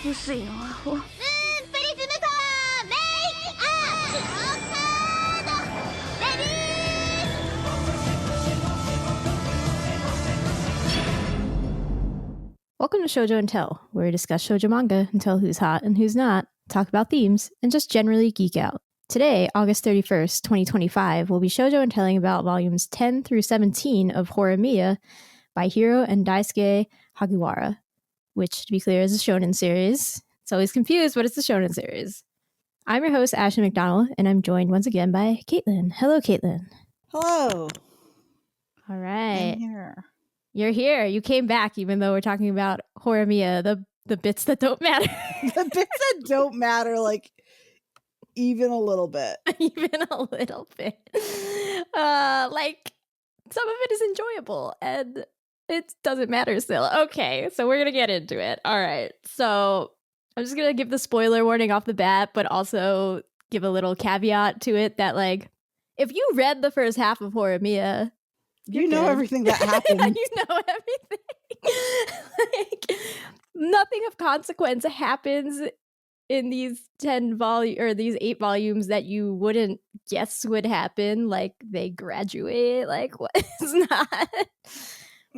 薄いのアホ。プリズムパワーメイクアップオカードレディー。 Welcome to Shoujo and Tell, where we discuss shoujo manga and tell who's hot and who's not, talk about themes, and just generally geek out. Today, August 31st, 2025, we'll be shoujo and telling about volumes 10 through 17 of Horimiya by HERO and Daisuke Hagiwara, which, to be clear, is a shonen series. It's always confused, but it's a shonen series. I'm your host, Ashley McDonald, and I'm joined once again by Caitlin. Hello, Caitlin. Hello. All right. I'm here. You're here. You came back, even though we're talking about Horimiya, the bits that don't matter. The bits that don't matter, like, even a little bit. Even a little bit. Like, some of it is enjoyable, and it doesn't matter still. Okay, so we're going to get into it. All right, so I'm just going to give the spoiler warning off the bat, but also give a little caveat to it that, like, if you read the first half of Horimiya, You know everything that happened. You know everything. Like, nothing of consequence happens in these 10 volume or these 8 volumes that you wouldn't guess would happen. Like, they graduate. Like, what is not?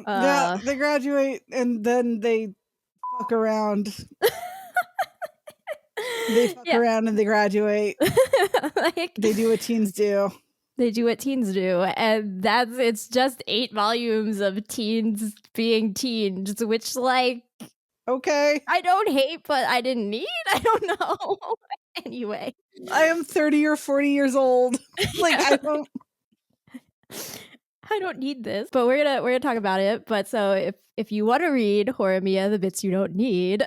Yeah, they graduate and then they fuck around. They fuck around and they graduate. Like, They do what teens do. They do what teens do, and it's just 8 volumes of teens being teens, which, like, Okay. I don't hate, but I didn't need. I don't know. Anyway, I am 30 or 40 years old. Like, I don't need this, but we're gonna talk about it. But so if you want to read Horimiya, the bits you don't need,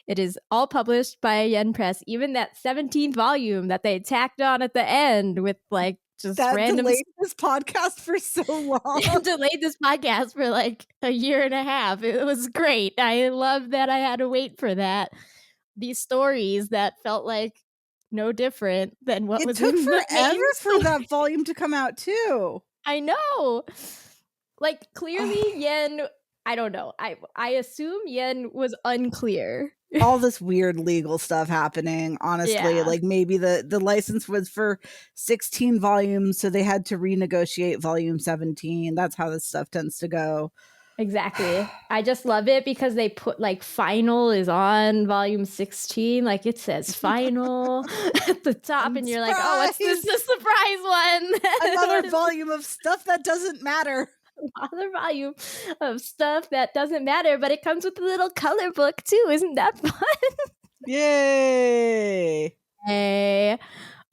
it is all published by Yen Press. Even that 17th volume that they tacked on at the end with, like, just that random delayed this podcast for so long. delayed this podcast for like a year and a half. It was great. I love that I had to wait for that. These stories that felt like no different than what was took in the forever main for story. that volume to come out too. I know. Like, clearly Yen, I don't know. I assume Yen was unclear. All this weird legal stuff happening, honestly. Yeah. Like, maybe the license was for 16 volumes, so they had to renegotiate volume 17. That's how this stuff tends to go. Exactly. I just love it because they put, like, final is on volume 16. Like, it says final at the top, and you're like, oh, what's this? The surprise one. Another volume of stuff that doesn't matter. Another volume of stuff that doesn't matter, but it comes with a little color book too. Isn't that fun? Yay! Hey.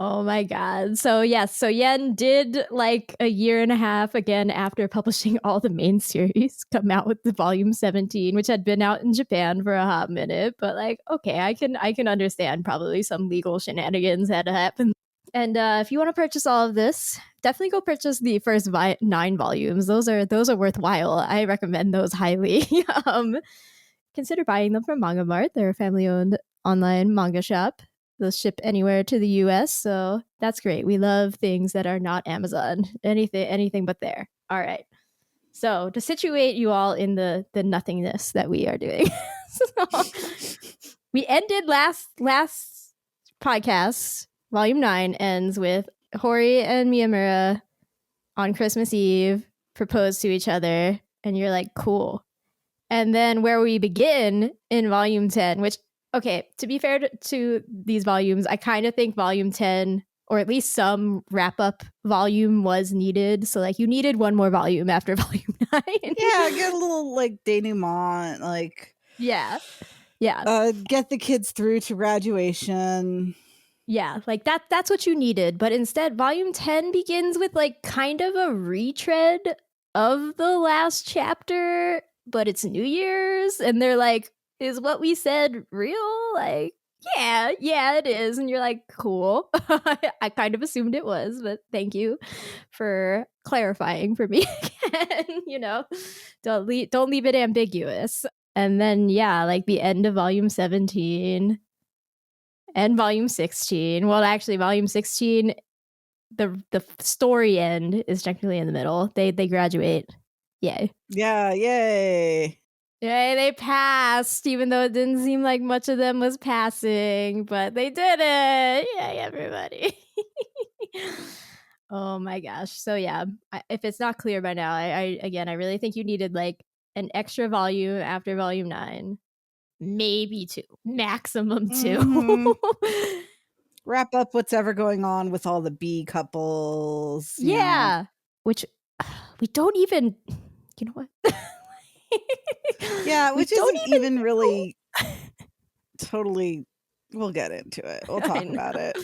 Oh my god. So yes, so Yen did, like, a year and a half again after publishing all the main series, come out with the volume 17, which had been out in Japan for a hot minute. But, like, okay, I can understand probably some legal shenanigans had to happen. And if you want to purchase all of this, definitely go purchase the first 9 volumes. Those are worthwhile. I recommend those highly. Consider buying them from Manga Mart. They're a family-owned online manga shop. They'll ship anywhere to the US, so that's great. We love things that are not Amazon. Anything but there. All right. So to situate you all in the nothingness that we are doing. So, we ended last podcast. Volume 9 ends with Hori and Miyamura on Christmas Eve propose to each other, and you're like, cool. And then where we begin in volume 10, which, okay, to be fair to these volumes, I kind of think volume 10, or at least some wrap-up volume, was needed. So, like, you needed one more volume after volume 9. Yeah, get a little, like, denouement, like... Yeah. Get the kids through to graduation. Yeah, like that's what you needed. But instead, volume 10 begins with, like, kind of a retread of the last chapter, but it's New Year's, and they're like, is what we said real? Like, yeah, it is. And you're like, cool. I kind of assumed it was, but thank you for clarifying for me again. You know, don't leave it ambiguous. And then, yeah, like the end of volume 17 and volume 16. Well, actually, volume 16, the story end is technically in the middle. They graduate. Yay. Yeah, yay. Yay, they passed, even though it didn't seem like much of them was passing, but they did it. Yay, everybody. Oh my gosh. So yeah, if it's not clear by now, I really think you needed like an extra volume after volume 9. Maybe 2. Maximum 2. Mhm. Wrap up what's ever going on with all the B couples. you know. Yeah. Which we don't even, you know what? Yeah, We which don't isn't even know. really totally. We'll get into it. We'll I talk know. about it.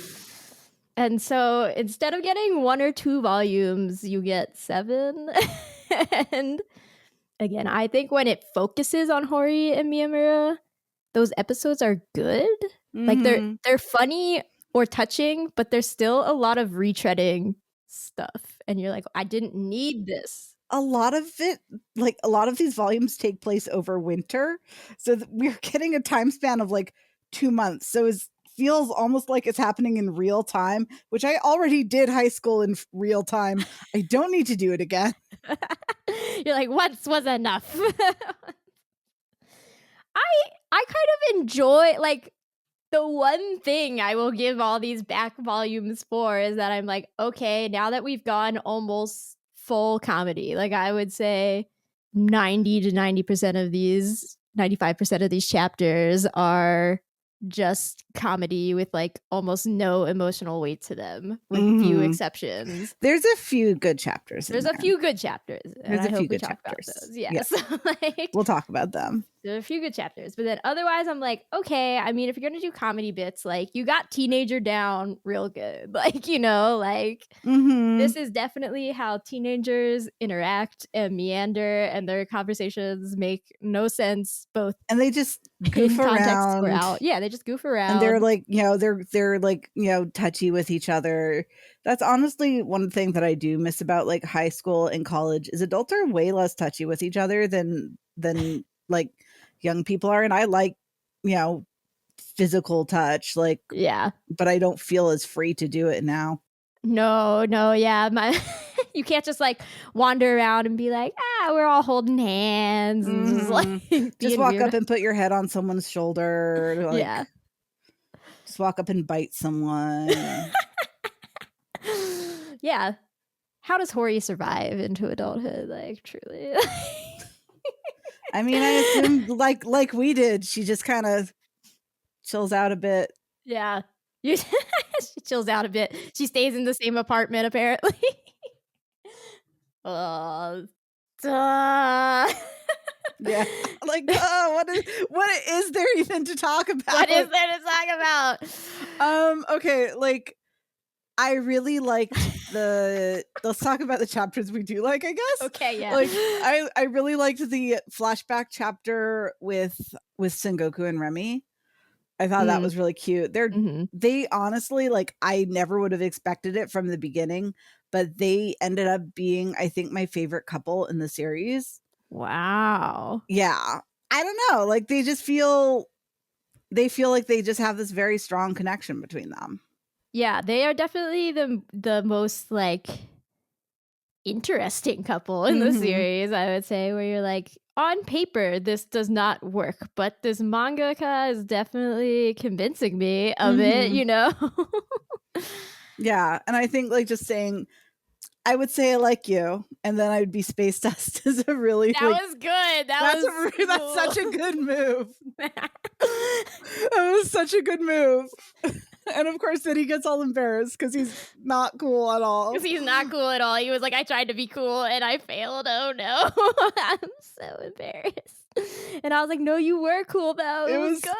And so instead of getting 1 or 2 volumes, you get 7. And again, I think when it focuses on Hori and Miyamura, those episodes are good. Like Mhm. they're funny or touching, but there's still a lot of retreading stuff. And you're like, I didn't need this. A lot of it, like a lot of these volumes take place over winter. So we're getting a time span of like 2 months. So it feels almost like it's happening in real time, which I already did high school in real time. I don't need to do it again. You're like, once was enough. I kind of enjoy, like, the one thing I will give all these back volumes for is that I'm like, okay, now that we've gone almost full comedy, like I would say 90 to 90% of these, 95% of these chapters are just comedy with like almost no emotional weight to them, with few Mhm. exceptions. There's a few good chapters. There's a few good chapters. And There's I a few hope we good talk chapters. about those. Yeah. Yes. Like, We'll talk about them. there are a few good chapters, but then otherwise I'm like, okay, I mean, if you're gonna do comedy bits, like you got teenager down real good. Like, you know, like Mhm. this is definitely how teenagers interact and meander, and their conversations make no sense both And they just goof in context or around. out. Yeah, they just goof around. And they're like, they're like, touchy with each other. That's honestly one thing that I do miss about like high school and college is adults are way less touchy with each other than like young people are. And I like, physical touch, like, yeah. but I don't feel as free to do it now. No, yeah. You can't just like wander around and be like, we're all holding hands and just like Just being walk weird. up and put your head on someone's shoulder. Like, Yeah. just walk up and bite someone. Yeah. How does Hori survive into adulthood? Like, truly. I mean, I assume like we did, she just kind of chills out a bit. Yeah. She chills out a bit. She stays in the same apartment, apparently. Oh, duh. Yeah. Like, what is there even to talk about? What is there to talk about? Okay, like I really liked let's talk about the chapters we do like, I guess. Okay, yeah. Like I really liked the flashback chapter with Sengoku and Remy. I thought that was really cute. They honestly, like, I never would have expected it from the beginning, but they ended up being, I think, my favorite couple in the series. Wow. Yeah. I don't know. Like they feel like they just have this very strong connection between them. Yeah, they are definitely the most like interesting couple in the series, I would say, where you're like, on paper, this does not work, but this mangaka is definitely convincing me of it, you know? Yeah. And I think like just saying, I would say I like you, and then I'd be space dust is a really That was good. That's such a good move. That was such a good move. And of course, then he gets all embarrassed because he's not cool at all. Because he's not cool at all. He was like, I tried to be cool and I failed. Oh no. I'm so embarrassed. And I was like, no, you were cool though. It was good.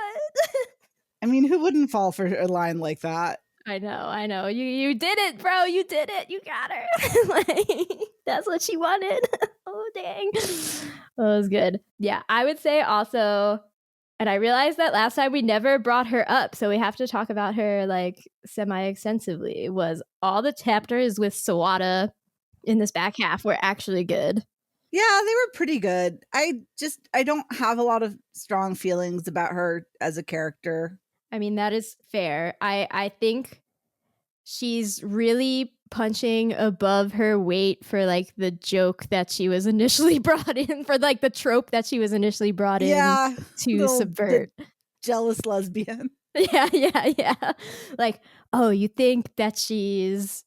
I mean, who wouldn't fall for a line like that? I know. You did it, bro. You did it. You got her. Like, that's what she wanted. Oh, dang. That was good. Yeah, I would say also, and I realized that last time we never brought her up, so we have to talk about her like semi-extensively, was all the chapters with Sawada in this back half were actually good. Yeah, they were pretty good. I don't have a lot of strong feelings about her as a character. I mean, that is fair. I think she's really punching above her weight for like the joke that she was initially brought in, for like the trope that she was initially brought in to subvert. The jealous lesbian. Yeah. Like, oh, you think that she's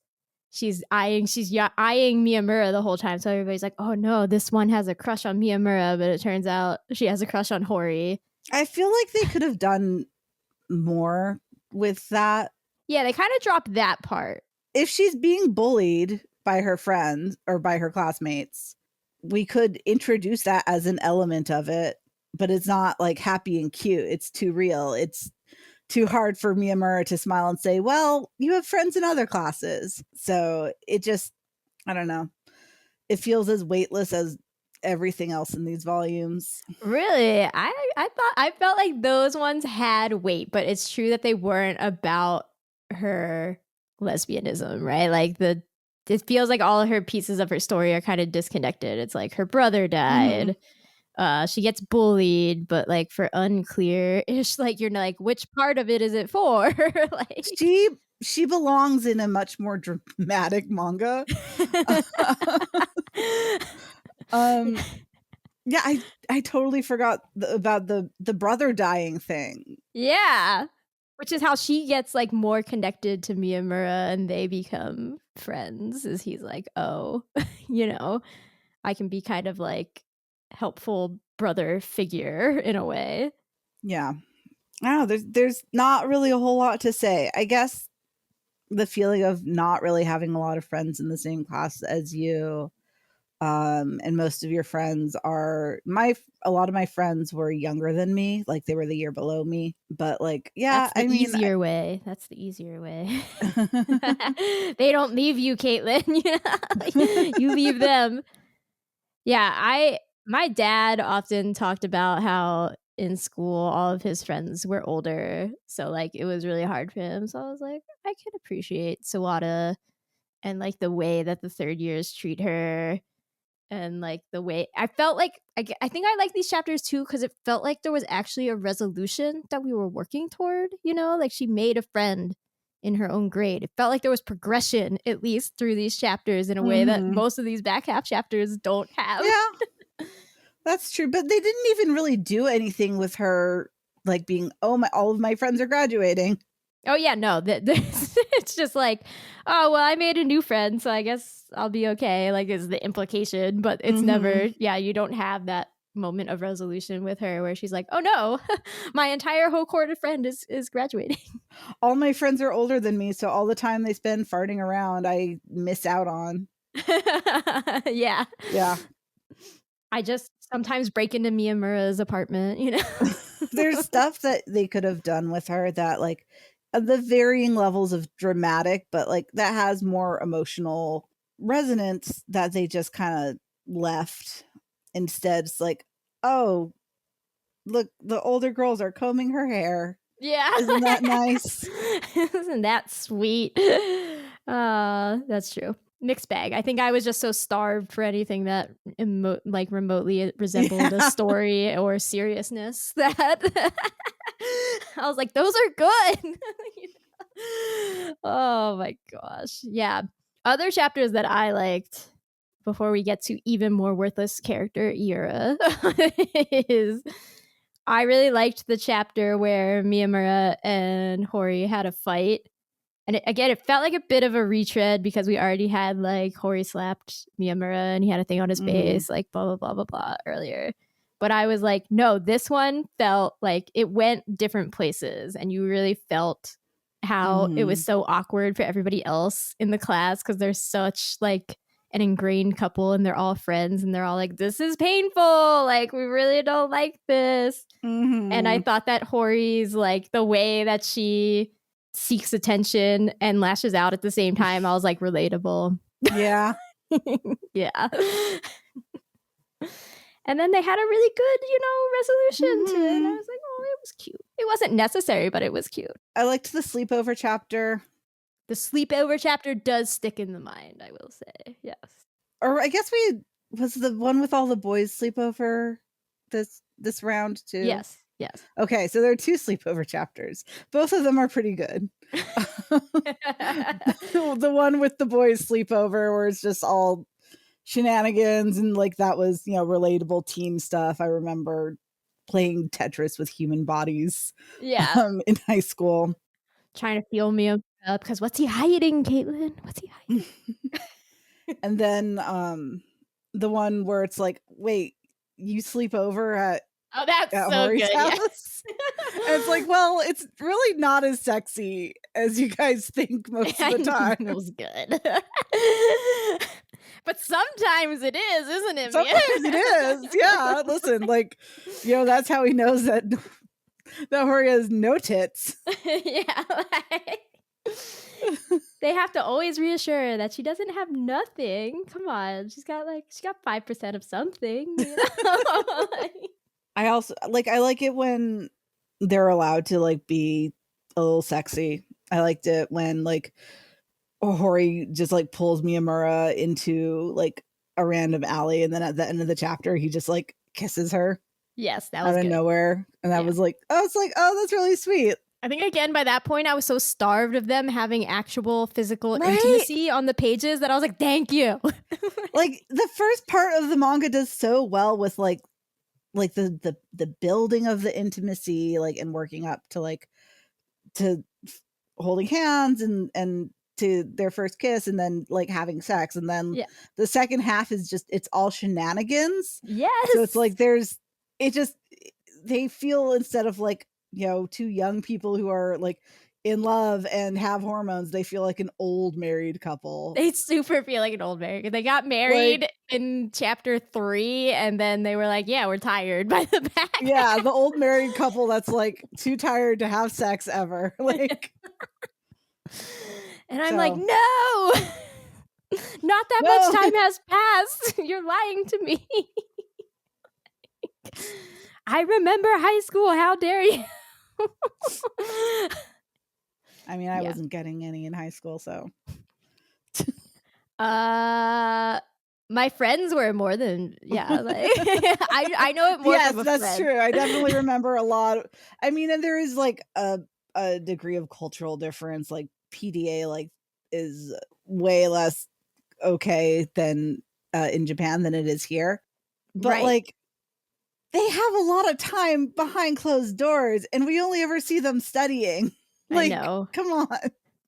eyeing Miyamura the whole time, so everybody's like, oh no, this one has a crush on Miyamura, but it turns out she has a crush on Hori. I feel like they could have done more with that. Yeah, they kind of dropped that part. If she's being bullied by her friends or by her classmates, we could introduce that as an element of it, but it's not like happy and cute. It's too real. It's too hard for Miyamura to smile and say, well, you have friends in other classes. So it just, I don't know. It feels as weightless as everything else in these volumes. Really? I felt like those ones had weight, but it's true that they weren't about her lesbianism, right? Like it feels like all of her pieces of her story are kind of disconnected. It's like her brother died. She gets bullied, but like for unclear-ish, like you're like, which part of it is it for? Like she belongs in a much more dramatic manga. Yeah, I totally forgot about the brother dying thing. Yeah, which is how she gets like more connected to Miyamura and they become friends. Is he's like, oh, you know, I can be kind of like helpful brother figure in a way. Yeah. I don't know, there's not really a whole lot to say. I guess the feeling of not really having a lot of friends in the same class as you, and most of your friends are a lot of my friends were younger than me, like they were the year below me, but like, yeah, that's the easier way. That's the easier way. They don't leave you, Caitlin. You leave them. Yeah, my dad often talked about how in school all of his friends were older, so like it was really hard for him. So I was like, I can appreciate Sawada and like the way that the third years treat her, and like the way I felt like I think I like these chapters too because it felt like there was actually a resolution that we were working toward. Like she made a friend in her own grade. It felt like there was progression, at least through these chapters, in a way that most of these back half chapters don't have. Yeah, that's true. But they didn't even really do anything with her, like being, all of my friends are graduating. Oh yeah, no, it's just like, oh well, I made a new friend, so I guess I'll be okay. Like is the implication, but it's never. Yeah, you don't have that moment of resolution with her where she's like, oh no, my entire whole cohort of friend is graduating. All my friends are older than me, so all the time they spend farting around, I miss out on. Yeah. I just sometimes break into Miyamura's apartment, There's stuff that they could have done with her that like the varying levels of dramatic, but like that has more emotional resonance that they just kind of left. Instead, it's like, oh, look, the older girls are combing her hair. Yeah. Isn't that nice? Isn't that sweet? That's true. Mixed bag. I think I was just so starved for anything that like remotely resembled a story or seriousness that I was like, those are good. Oh my gosh. Yeah. Other chapters that I liked before we get to even more worthless character Iura is I really liked the chapter where Miyamura and Hori had a fight. And it felt like a bit of a retread because we already had like Hori slapped Miyamura and he had a thing on his face, like blah, blah, blah, blah, blah earlier. But I was like, no, this one felt like it went different places and you really felt how it was so awkward for everybody else in the class because they're such like an ingrained couple and they're all friends and they're all like, this is painful. Like, we really don't like this. And I thought that Hori's like the way that she seeks attention and lashes out at the same time, I was like, relatable. Yeah. Yeah. And then they had a really good, resolution to it. And I was like, oh, it was cute. It wasn't necessary, but it was cute. I liked the sleepover chapter. The sleepover chapter does stick in the mind, I will say. Yes. Or I guess was the one with all the boys sleepover this round too. Yes. Yes. Okay, so there are 2 sleepover chapters. Both of them are pretty good. The one with the boys sleepover where it's just all shenanigans and like that was, relatable teen stuff. I remember playing Tetris with human bodies in high school. Trying to feel me up because what's he hiding, Caitlin? What's he hiding? And then the one where it's like, wait, you sleep over at that's so Hori's good. house? Yes. And it's like, well, it's really not as sexy as you guys think most of the time. It was good. But sometimes it is, isn't it? Sometimes it is. Yeah. Listen, like, that's how he knows that Hori has no tits. Yeah. They have to always reassure her that she doesn't have nothing. Come on. She got 5% of something. I also I like it when they're allowed to be a little sexy. I liked it when Hori just pulls Miyamura into a random alley, and then at the end of the chapter he just kisses her. Yes, that was out of nowhere, and that was oh, that's really sweet. I think again by that point I was so starved of them having actual physical intimacy on the pages that I was like, thank you. The first part of the manga does so well with the building of the intimacy, and working up to to holding hands and to their first kiss, and then having sex, and then the second half is just it's all shenanigans. Yes. So it's they feel, instead of 2 young people who are in love and have hormones, they feel like an old married couple. They super feel like an old married. They got married in chapter 3, and then they were like, yeah, we're tired by the back. Yeah, the old married couple that's too tired to have sex ever. And I'm like, no, not that much time has passed. You're lying to me. I remember high school. How dare you? I mean, I wasn't getting any in high school, so. My friends were more than I know it more. Yes, from a that's friend. true. I definitely remember a lot. I mean, and there is a degree of cultural difference. PDA is way less okay than in Japan than it is here, but they have a lot of time behind closed doors, and we only ever see them studying. I know. Come on.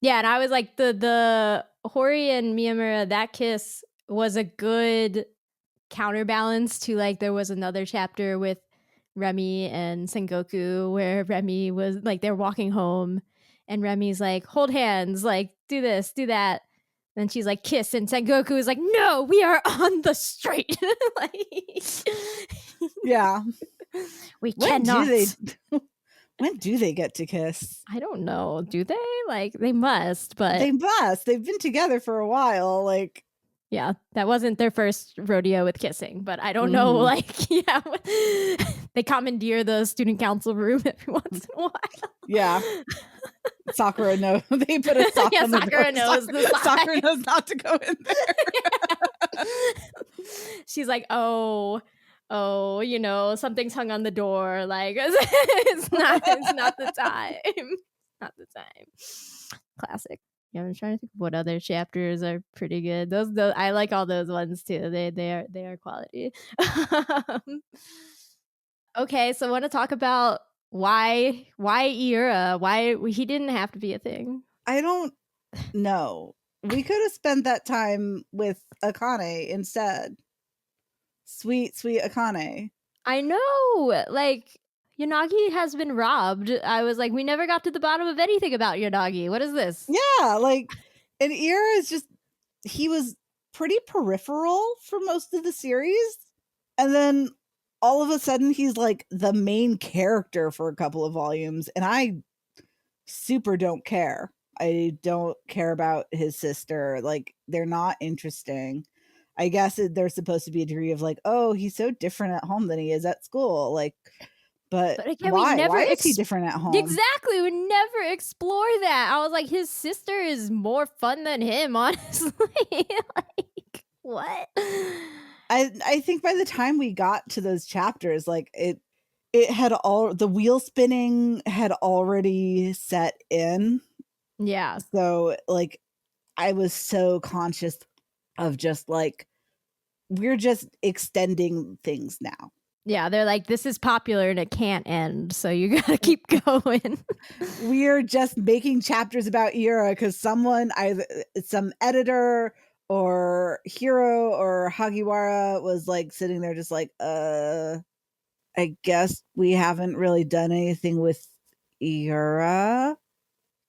Yeah, and I was like, the Hori and Miyamura, that kiss was a good counterbalance to there was another chapter with Remy and Sengoku where Remy was they're walking home and Remy's like, hold hands, do this, do that. And she's like, kiss, and Sengoku is like, no, we are on the straight. Yeah. We cannot. When do they get to kiss? I don't know. Do they? They must, but they must. They've been together for a while. Yeah, that wasn't their first rodeo with kissing, but I don't know. They commandeer the student council room every once in a while. Yeah. Sakura knows. They put a sock on the Sakura door. knows the sign. Sakura knows not to go in there. She's like, oh, something's hung on the door. It's not the time. Not the time. Classic. Yeah, I'm trying to think of what other chapters are pretty good. Those I like all those ones too. They are quality. Okay, so I want to talk about why Iura? Why he didn't have to be a thing. I don't know. We could have spent that time with Akane instead. Sweet Akane. I know. Yanagi has been robbed. I was like, we never got to the bottom of anything about Yanagi. What is this? Yeah, and Iura is just, he was pretty peripheral for most of the series. And then all of a sudden he's the main character for a couple of volumes. And I super don't care. I don't care about his sister. They're not interesting. I guess there's supposed to be a degree of oh, he's so different at home than he is at school. But again, why? Why is he different at home? Exactly. We never explore that. I was like, his sister is more fun than him, honestly. What? I think by the time we got to those chapters, it the wheel spinning had already set in. Yeah. So like I was so conscious of just like, we're just extending things now. Yeah, they're like, this is popular and it can't end, so you gotta keep going. We're just making chapters about Iura because someone, either some editor or HERO or Hagiwara, was like sitting there just like, I guess we haven't really done anything with Iura.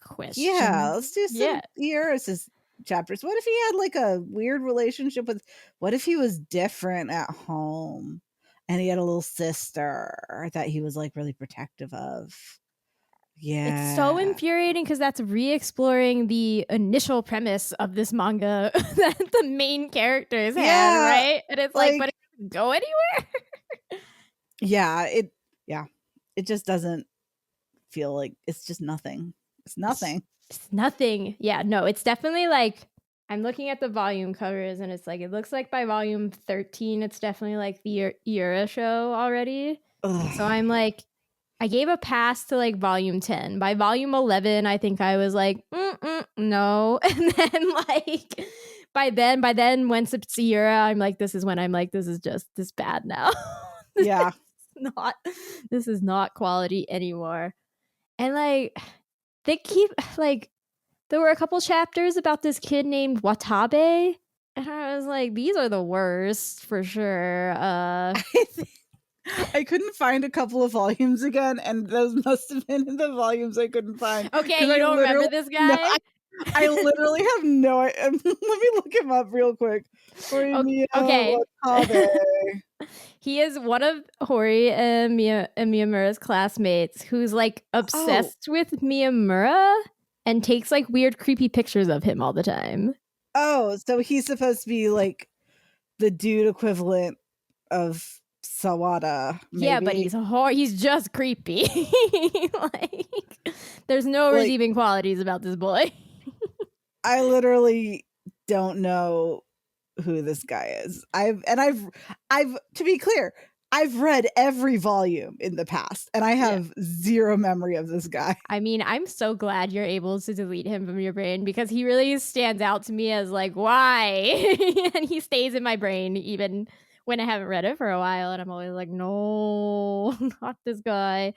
Question. Yeah, let's do some Iura's chapters. What if he had like a weird relationship with, what if he was different at home and he had a little sister that he was like really protective of? Yeah. It's so infuriating because that's re-exploring the initial premise of this manga that the main characters had, right? And it's like, but it doesn't go anywhere. It just doesn't feel like, it's just nothing. It's nothing. It's nothing. Yeah, no, it's definitely like, I'm looking at the volume covers and it's like, it looks like by volume 13, it's definitely like the Iura show already. Ugh. So I'm like, I gave a pass to like volume 10. By volume 11, I think I was like, no. And then like, by then, once it's Iura, I'm like, this is when I'm like, this is just this bad now. Yeah. This is not quality anymore. And like, they keep like, there were a couple chapters about this kid named Watabe. And I was like, these are the worst for sure. I couldn't find a couple of volumes again, and those must have been the volumes I couldn't find. Okay, you don't remember this guy? No, I literally have no idea. Let me look him up real quick. Okay. He is one of Hori and Miyamura's classmates who's like obsessed with Miyamura and takes like weird, creepy pictures of him all the time. Oh, so he's supposed to be like the dude equivalent of Sawada. Maybe. Yeah, but he's just creepy. Like, there's no redeeming qualities about this boy. I literally don't know who this guy is. I've to be clear, I've read every volume in the past and I have zero memory of this guy. I mean, I'm so glad you're able to delete him from your brain because he really stands out to me as like, why? And he stays in my brain even when I haven't read it for a while, and I'm always like, no, not this guy.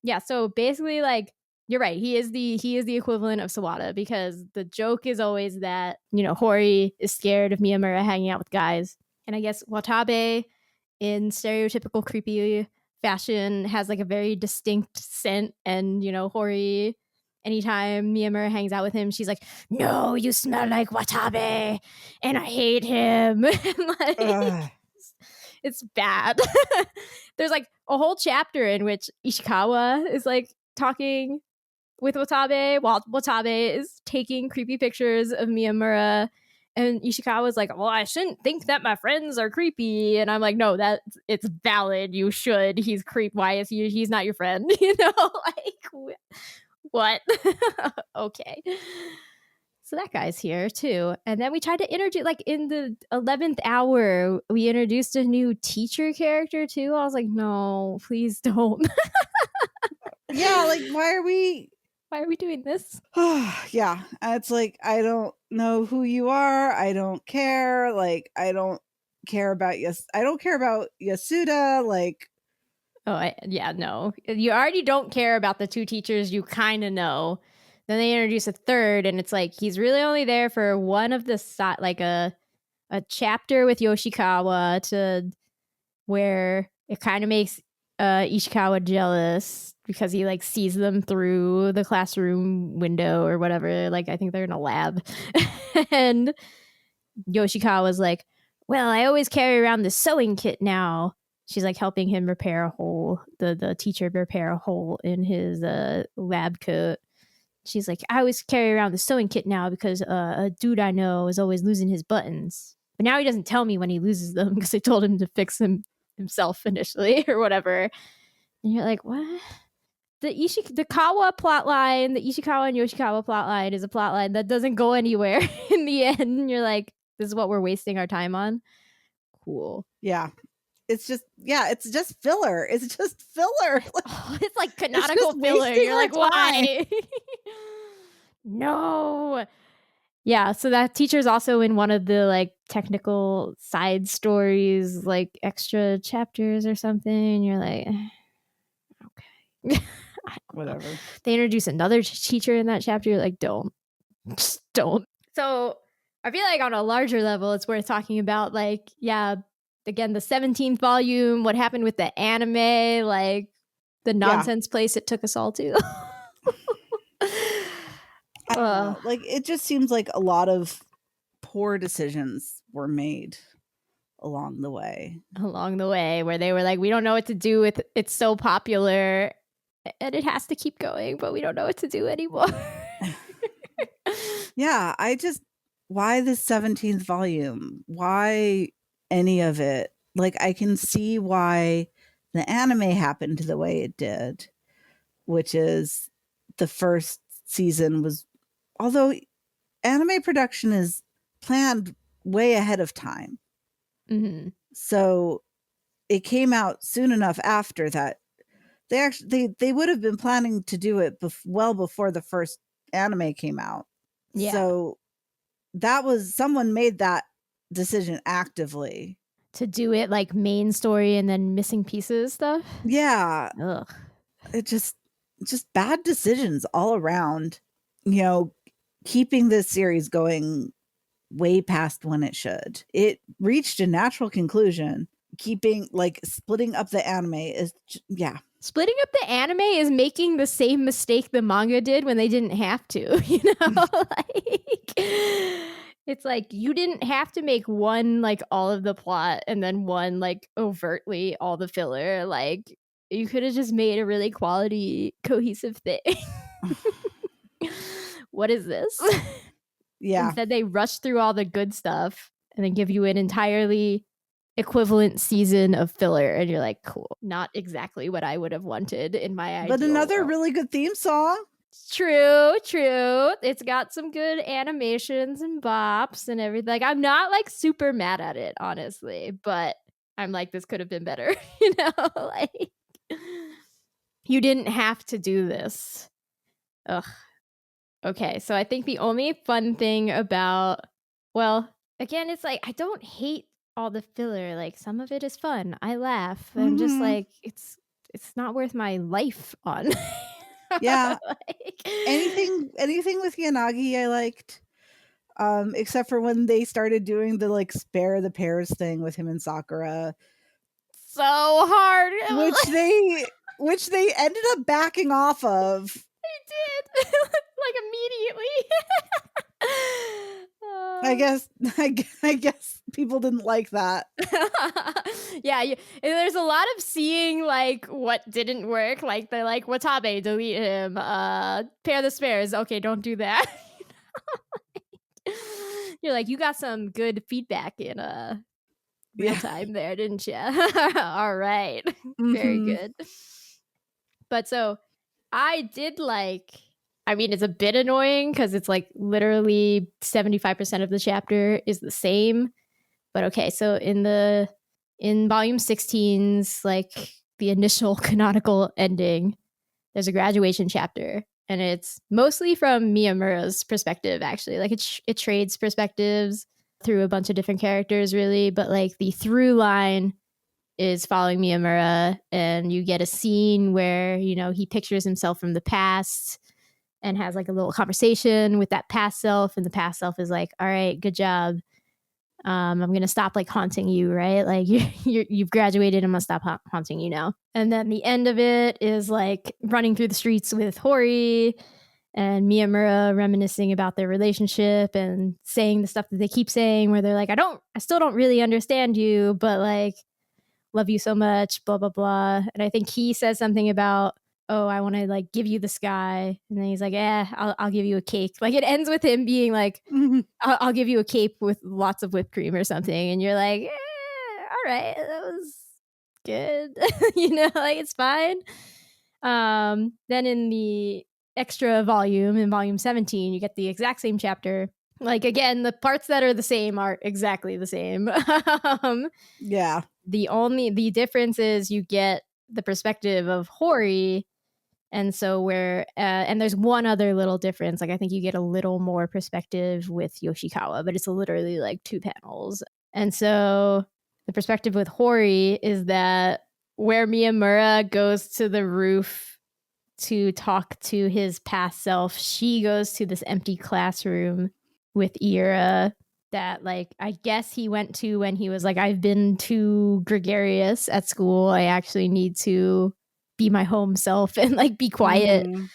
Yeah, so basically, like, you're right. He is the equivalent of Sawada because the joke is always that, you know, Hori is scared of Miyamura hanging out with guys. And I guess Watabe, in stereotypical creepy fashion, has like a very distinct scent. And, you know, Hori, anytime Miyamura hangs out with him, she's like, no, you smell like Watabe and I hate him. Like, it's bad. There's like a whole chapter in which Ishikawa is like talking with Watabe while Watabe is taking creepy pictures of Miyamura, and Ishikawa's like, well, I shouldn't think that my friends are creepy, and I'm like, no, that it's valid, you should. He's why is he's not your friend? You know, like, what? Okay. So that guy's here too. And then we tried to introduce, like in the 11th hour, we introduced a new teacher character too. I was like, no, please don't. Yeah, like why are we doing this? Yeah, it's like, I don't know who you are. I don't care. Like, I don't care about Yasuda. Like, no. You already don't care about the two teachers you kind of know. Then they introduce a third, and it's like he's really only there for one of the like a chapter with Yoshikawa, to where it kind of makes Ishikawa jealous because he like sees them through the classroom window or whatever. Like, I think they're in a lab, and Yoshikawa's like, well, I always carry around this sewing kit now. She's like helping him repair a hole, the teacher repair a hole in his lab coat. She's like, I always carry around the sewing kit now because a dude I know is always losing his buttons. But now he doesn't tell me when he loses them because I told him to fix them himself initially or whatever. And you're like, what? The Kawa plotline, the Ishikawa and Yoshikawa plotline is a plotline that doesn't go anywhere in the end. You're like, this is what we're wasting our time on? Cool. Yeah. it's just filler. It's just filler. It's like canonical filler. You're like, why? No. Yeah, so that teacher's also in one of the like technical side stories, like extra chapters or something. You're like, okay. Whatever. They introduce another teacher in that chapter. You're like, don't. Just don't. So I feel like on a larger level, it's worth talking about, like, yeah, again, the 17th volume, what happened with the anime, like the nonsense place it took us all to. I don't know. Like, it just seems like a lot of poor decisions were made along the way. Where they were like, we don't know what to do with it. It's so popular and it has to keep going, but we don't know what to do anymore. Yeah, why the 17th volume? Why any of it? Like, I can see why the anime happened the way it did, which is the first season was, although anime production is planned way ahead of time. Mm-hmm. So it came out soon enough after that. They would have been planning to do it well before the first anime came out. Yeah. So that was, someone made that decision actively to do it like main story and then missing pieces stuff. Yeah. Ugh. It just bad decisions all around, you know, keeping this series going way past when it should. It reached a natural conclusion. Splitting up the anime is, Splitting up the anime is making the same mistake the manga did when they didn't have to, you know? Like, it's like you didn't have to make one like all of the plot and then one like overtly all the filler. Like, you could have just made a really quality, cohesive thing. What is this? Yeah. Instead, they rush through all the good stuff and then give you an entirely equivalent season of filler, and you're like, cool. Not exactly what I would have wanted in my ideal But another world. really good theme song. True. It's got some good animations and bops and everything. Like, I'm not like super mad at it, honestly, but I'm like, this could have been better. You know, like, you didn't have to do this. Ugh. Okay, so I think the only fun thing about, well, again, it's like I don't hate all the filler. Like, some of it is fun. I laugh. I'm just like, it's not worth my life on. Yeah. Like, anything with Yanagi I liked. Except for when they started doing the like spare the pairs thing with him and Sakura. So hard. Which they ended up backing off of. They did. Like, immediately. I guess people didn't like that. Yeah, there's a lot of seeing like what didn't work. Like, they're like, Watabe, delete him. Pair the spares. Okay, don't do that. You're like, you got some good feedback in real time there, didn't you? All right. Very good. But so I did like, I mean, it's a bit annoying because it's like literally 75% of the chapter is the same. But okay, so in volume 16's like the initial canonical ending, there's a graduation chapter, and it's mostly from Miyamura's perspective, actually. Like, it trades perspectives through a bunch of different characters, really, but like the through line is following Miyamura, and you get a scene where, you know, he pictures himself from the past and has like a little conversation with that past self, and the past self is like, all right, good job. I'm gonna stop like haunting you, right? Like, you've graduated, I'm gonna stop haunting you now. And then the end of it is like running through the streets with Hori and Miyamura reminiscing about their relationship and saying the stuff that they keep saying, where they're like, I still don't really understand you, but like, love you so much, blah blah blah. And I think he says something about, oh, I want to like give you the sky, and then he's like, I'll give you a cake. Like, it ends with him being like, I'll give you a cake with lots of whipped cream or something, and you're like, all right, that was good. You know, like, it's fine. Then in the extra volume, in volume 17, you get the exact same chapter, Like, again, the parts that are the same are exactly the same. Yeah. The difference is you get the perspective of Hori. And so and there's one other little difference. Like, I think you get a little more perspective with Yoshikawa, but it's literally like 2 panels. And so the perspective with Hori is that where Miyamura goes to the roof to talk to his past self, she goes to this empty classroom with Iura that, like, I guess he went to when he was like, I've been too gregarious at school. I actually need to be my home self and like be quiet. Mm-hmm.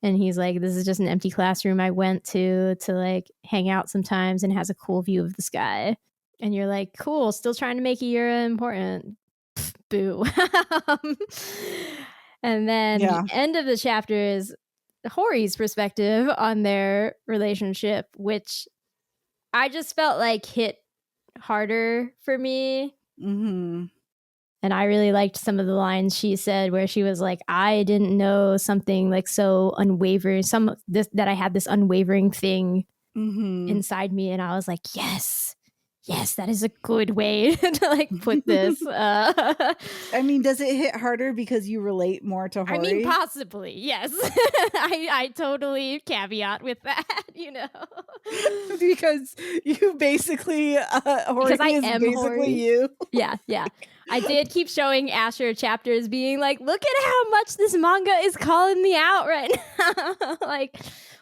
And he's like, this is just an empty classroom I went to like hang out sometimes, and has a cool view of the sky. And you're like, cool, still trying to make Iura important. Pff, boo. And then the end of the chapter is Hori's perspective on their relationship, which I just felt like hit harder for me. Mm-hmm. And I really liked some of the lines she said where she was like, I didn't know something like so unwavering, that I had this unwavering thing inside me. And I was like, yes, that is a good way to like put this. I mean, does it hit harder because you relate more to Hori? I mean, possibly, yes. I totally caveat with that, because you basically, Hori is basically Hori. You. Yeah. I did keep showing Asher chapters being like, look at how much this manga is calling me out right now. Like,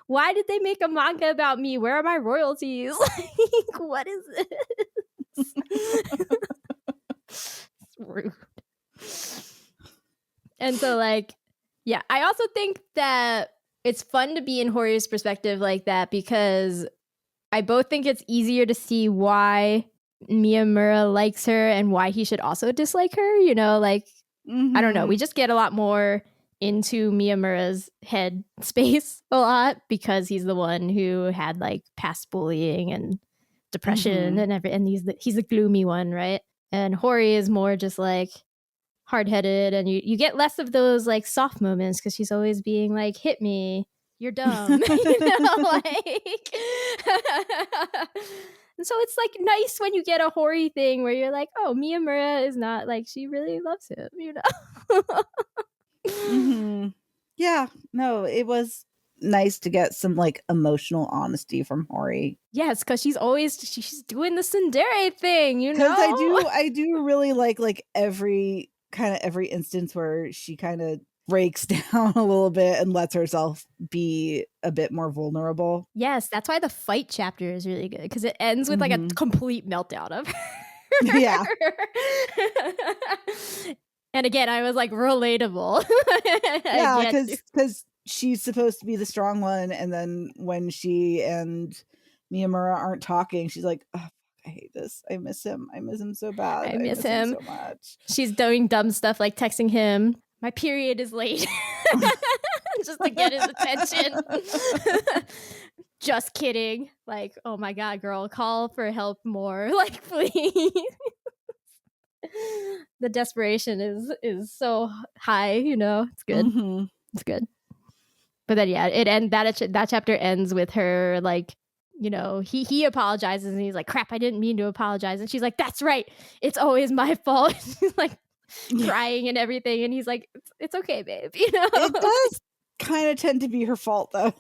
why did they make a manga about me? Where are my royalties? Like, what is this? It's rude. And so, like, yeah, I also think that it's fun to be in Hori's perspective like that, because I both think it's easier to see why Miyamura likes her and why he should also dislike her, like, I don't know. We just get a lot more into Miyamura's head space a lot, because he's the one who had like past bullying and depression and he's the gloomy one, right? And Hori is more just like hard-headed, and you get less of those like soft moments because she's always being like, hit me, you're dumb. Like, and so it's like nice when you get a Hori thing where you're like, oh, Miyamura is not like, she really loves him. Yeah, no, it was nice to get some like emotional honesty from Hori. Yes, because she's doing the tsundere thing, Because I do really like every instance where she kind of breaks down a little bit and lets herself be a bit more vulnerable. Yes, that's why the fight chapter is really good, because it ends with like a complete meltdown of her. Yeah. And again, I was like, relatable. Yeah, because she's supposed to be the strong one, and then when she and Miyamura aren't talking, she's like, oh, I hate this. I miss him. I miss him so bad. I miss him so much. She's doing dumb stuff like texting him, my period is late. Just to get his attention. Just kidding. Like, oh my God, girl, call for help more. Like, please. The desperation is so high, it's good. It's good. But then that chapter ends with her like, he apologizes and he's like, crap, I didn't mean to apologize. And she's like, that's right, it's always my fault. She's like crying and everything, and he's like, it's okay, babe. It does kind of tend to be her fault though.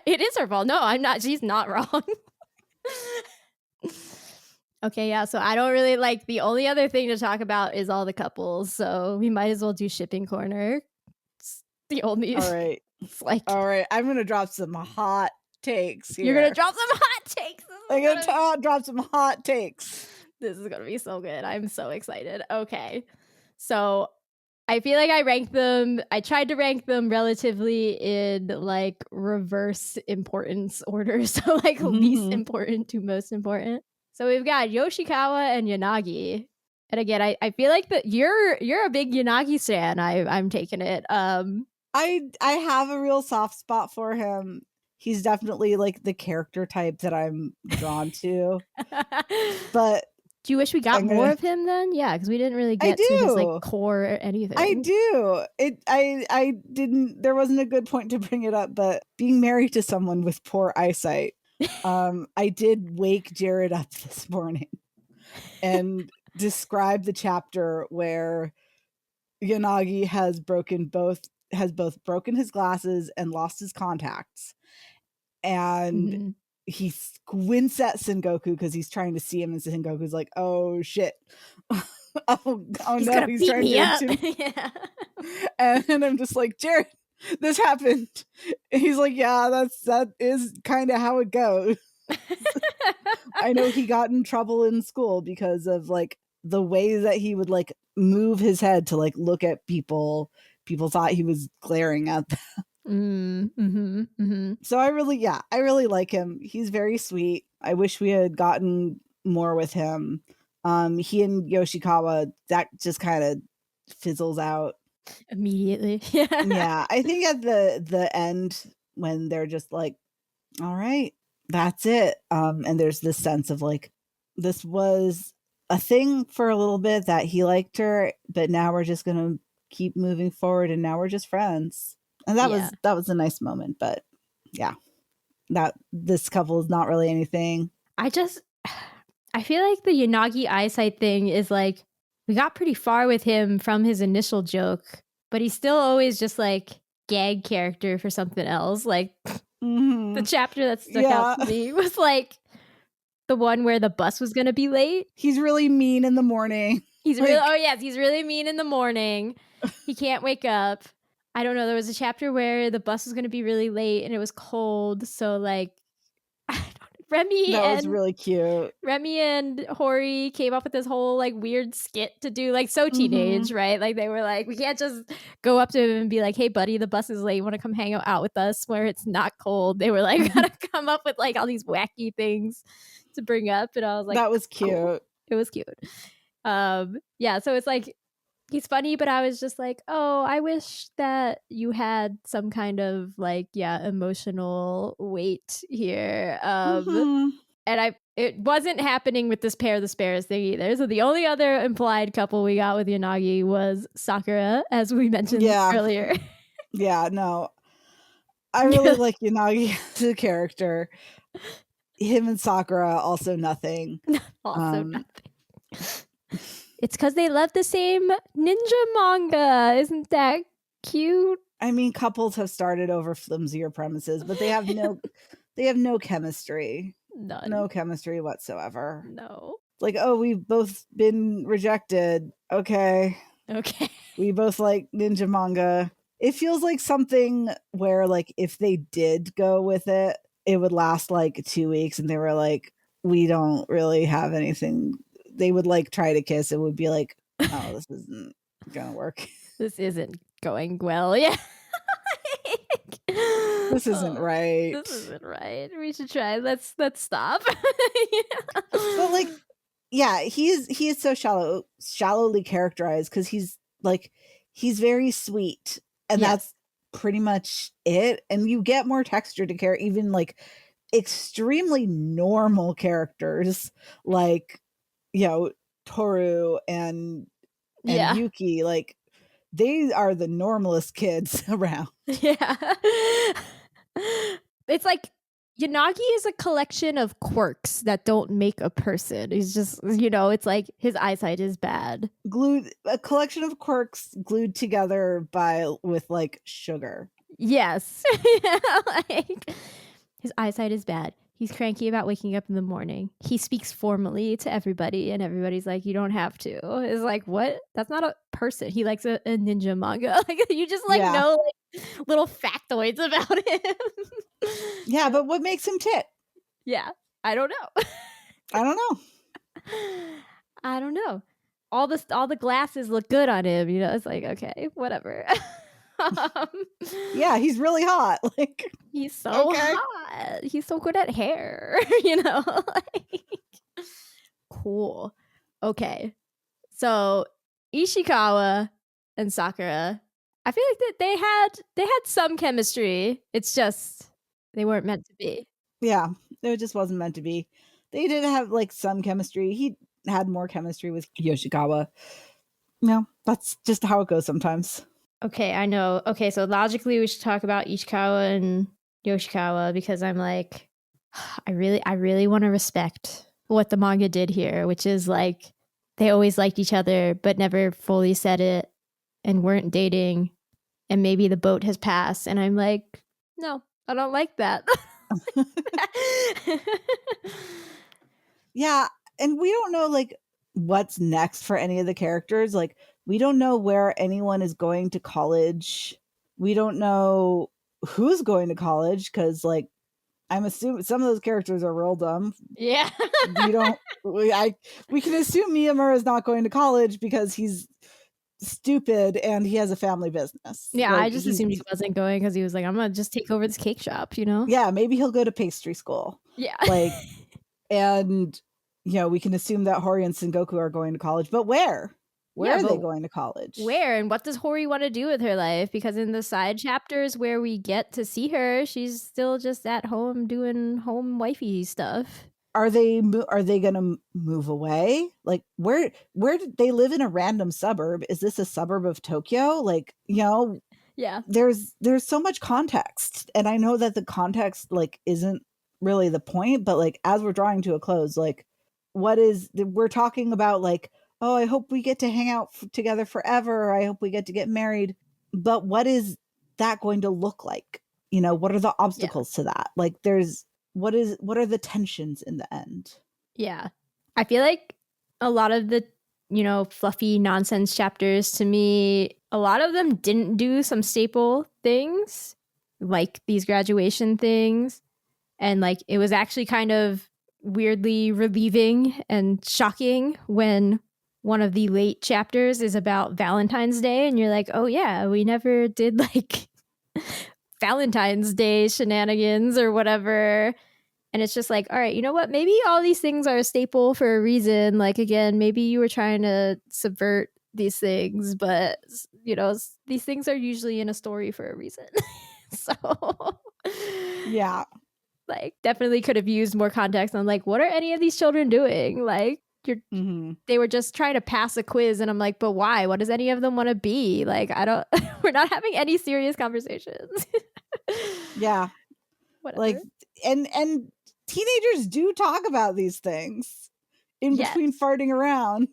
It is her fault. No, I'm not. She's not wrong. Okay, yeah, so I don't really like, the only other thing to talk about is all the couples, so we might as well do shipping corner. It's the only. All right. It's like, all right, I'm gonna drop some hot takes here. You're gonna drop some hot takes. I'm gonna drop some hot takes. This is gonna be so good. I'm so excited. Okay, so I feel like I tried to rank them relatively in like reverse importance order, so like least important to most important. So we've got Yoshikawa and Yanagi. And again, I feel like that you're a big Yanagi stan. I'm taking it. I have a real soft spot for him. He's definitely like the character type that I'm drawn to. But do you wish we got more of him then? Yeah, because we didn't really get to his like core or anything. I do. I didn't. There wasn't a good point to bring it up, but being married to someone with poor eyesight I did wake Jared up this morning and describe the chapter where Yanagi has both broken his glasses and lost his contacts. And he squints at Sengoku because he's trying to see him, and Sengoku's like, "Oh shit! oh no, he's trying to." Yeah. And I'm just like, Jared, this happened. And he's like, yeah, that is kind of how it goes. I know he got in trouble in school because of like the way that he would like move his head to like look at people. People thought he was glaring at them. So I really like him. He's very sweet. I wish we had gotten more with him. He and Yoshikawa, that just kind of fizzles out immediately. Yeah, I think at the end when they're just like, all right, that's it. And there's this sense of like, this was a thing for a little bit that he liked her, but now we're just gonna keep moving forward, and now we're just friends. And that was a nice moment. But yeah, that this couple is not really anything. I feel like the Yanagi eyesight thing is like, we got pretty far with him from his initial joke, but he's still always just like gag character for something else. Like the chapter that stuck out to me was like the one where the bus was gonna be late. He's really mean in the morning. He's really mean in the morning. He can't wake up. I don't know. There was a chapter where the bus was gonna be really late and it was cold, so like was really cute. Remy and Hori came up with this whole like weird skit to do, like so teenage, right? Like they were like, we can't just go up to him and be like, hey buddy, the bus is late, you want to come hang out with us where it's not cold? They were like, gotta come up with like all these wacky things to bring up. And I was like, that was cute. Cool. It was cute. Yeah, so it's like he's funny, but I was just like, oh, I wish that you had some kind of like, emotional weight here. And it wasn't happening with this pair of the spares thing either. So the only other implied couple we got with Yanagi was Sakura, as we mentioned earlier. Yeah, no. I really like Yanagi as a character. Him and Sakura, also nothing. Nothing. It's because they love the same ninja manga. Isn't that cute? I mean, couples have started over flimsier premises, but they have no chemistry. None. No chemistry whatsoever. No. Like, oh, we've both been rejected. Okay. We both like ninja manga. It feels like something where like if they did go with it, it would last like 2 weeks and they were like, we don't really have anything. They would like try to kiss. It would be like, oh, this isn't gonna work. This isn't going well. Yeah. This isn't right. This isn't right. We should try. Let's stop. But like, yeah, he is so shallowly characterized because he's very sweet, and that's pretty much it. And you get more texture to even like extremely normal characters like, Toru and Yuki, like they are the normalest kids around. Yeah. It's like Yanagi is a collection of quirks that don't make a person. He's just, it's like his eyesight is bad. A collection of quirks glued together with like sugar. Yes. Like his eyesight is bad. He's cranky about waking up in the morning. He speaks formally to everybody, and everybody's like, you don't have to. It's like, what? That's not a person. He likes a ninja manga. Like, you just know like, little factoids about him. Yeah, but what makes him tit? Yeah, I don't know. I don't know. All the glasses look good on him. It's like, okay, whatever. Yeah, he's really hot. Like he's so hot. He's so good at hair. Like, cool. Okay, so Ishikawa and Sakura, I feel like that they had some chemistry. It's just they weren't meant to be. Yeah, it just wasn't meant to be. They did have like some chemistry. He had more chemistry with Yoshikawa. No, that's just how it goes sometimes. Okay, I know. Okay, so logically we should talk about Ishikawa and Yoshikawa because I'm like, I really want to respect what the manga did here, which is like they always liked each other but never fully said it and weren't dating, and maybe the boat has passed, and I'm like, no, I don't like that. Yeah, and we don't know like what's next for any of the characters. Like we don't know where anyone is going to college. We don't know who's going to college because like I'm assuming some of those characters are real dumb. Yeah. We can assume Miyamura is not going to college because he's stupid and he has a family business. Yeah, like, I just assumed he wasn't going because he was like, I'm gonna just take over this cake shop, you know? Yeah, maybe he'll go to pastry school. Yeah. Like, and we can assume that Hori and Sengoku are going to college, but where? Where are they going to college? Where? And what does Hori want to do with her life? Because in the side chapters where we get to see her, she's still just at home doing home wifey stuff. Are they going to move away? Like where did they live? In a random suburb? Is this a suburb of Tokyo? Like, yeah. There's so much context, and I know that the context like isn't really the point, but like as we're drawing to a close, like we're talking about like, oh, I hope we get to hang out together forever. I hope we get to get married. But what is that going to look like? What are the obstacles to that? Like what are the tensions in the end? Yeah. I feel like a lot of the, fluffy nonsense chapters, to me, a lot of them didn't do some staple things like these graduation things. And like it was actually kind of weirdly relieving and shocking when one of the late chapters is about Valentine's Day and you're like, oh yeah, we never did like Valentine's Day shenanigans or whatever. And it's just like, all right, you know what? Maybe all these things are a staple for a reason. Like, again, maybe you were trying to subvert these things, but, these things are usually in a story for a reason. So, yeah. Like, definitely could have used more context on, like, what are any of these children doing? Like, they were just trying to pass a quiz. And I'm like, but why? What does any of them want to be? Like, we're not having any serious conversations. Yeah. Whatever. Like, and teenagers do talk about these things in between farting around.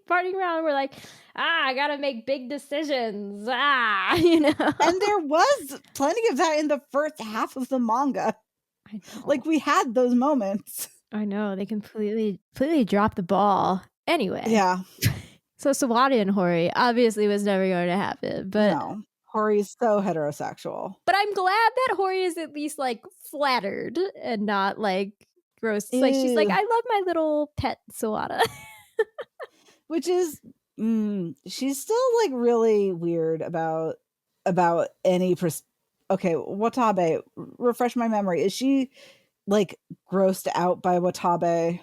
Farting around, we're like, I gotta make big decisions. And there was plenty of that in the first half of the manga. I know. Like we had those moments. I know, they completely dropped the ball. Anyway. Yeah. So Sawada and Hori obviously was never going to happen, but no. Hori's so heterosexual. But I'm glad that Hori is at least like flattered and not like gross. Like she's like, I love my little pet Sawada. Which is she's still like really weird about any okay, Watabe, refresh my memory. Is she like grossed out by Watabe?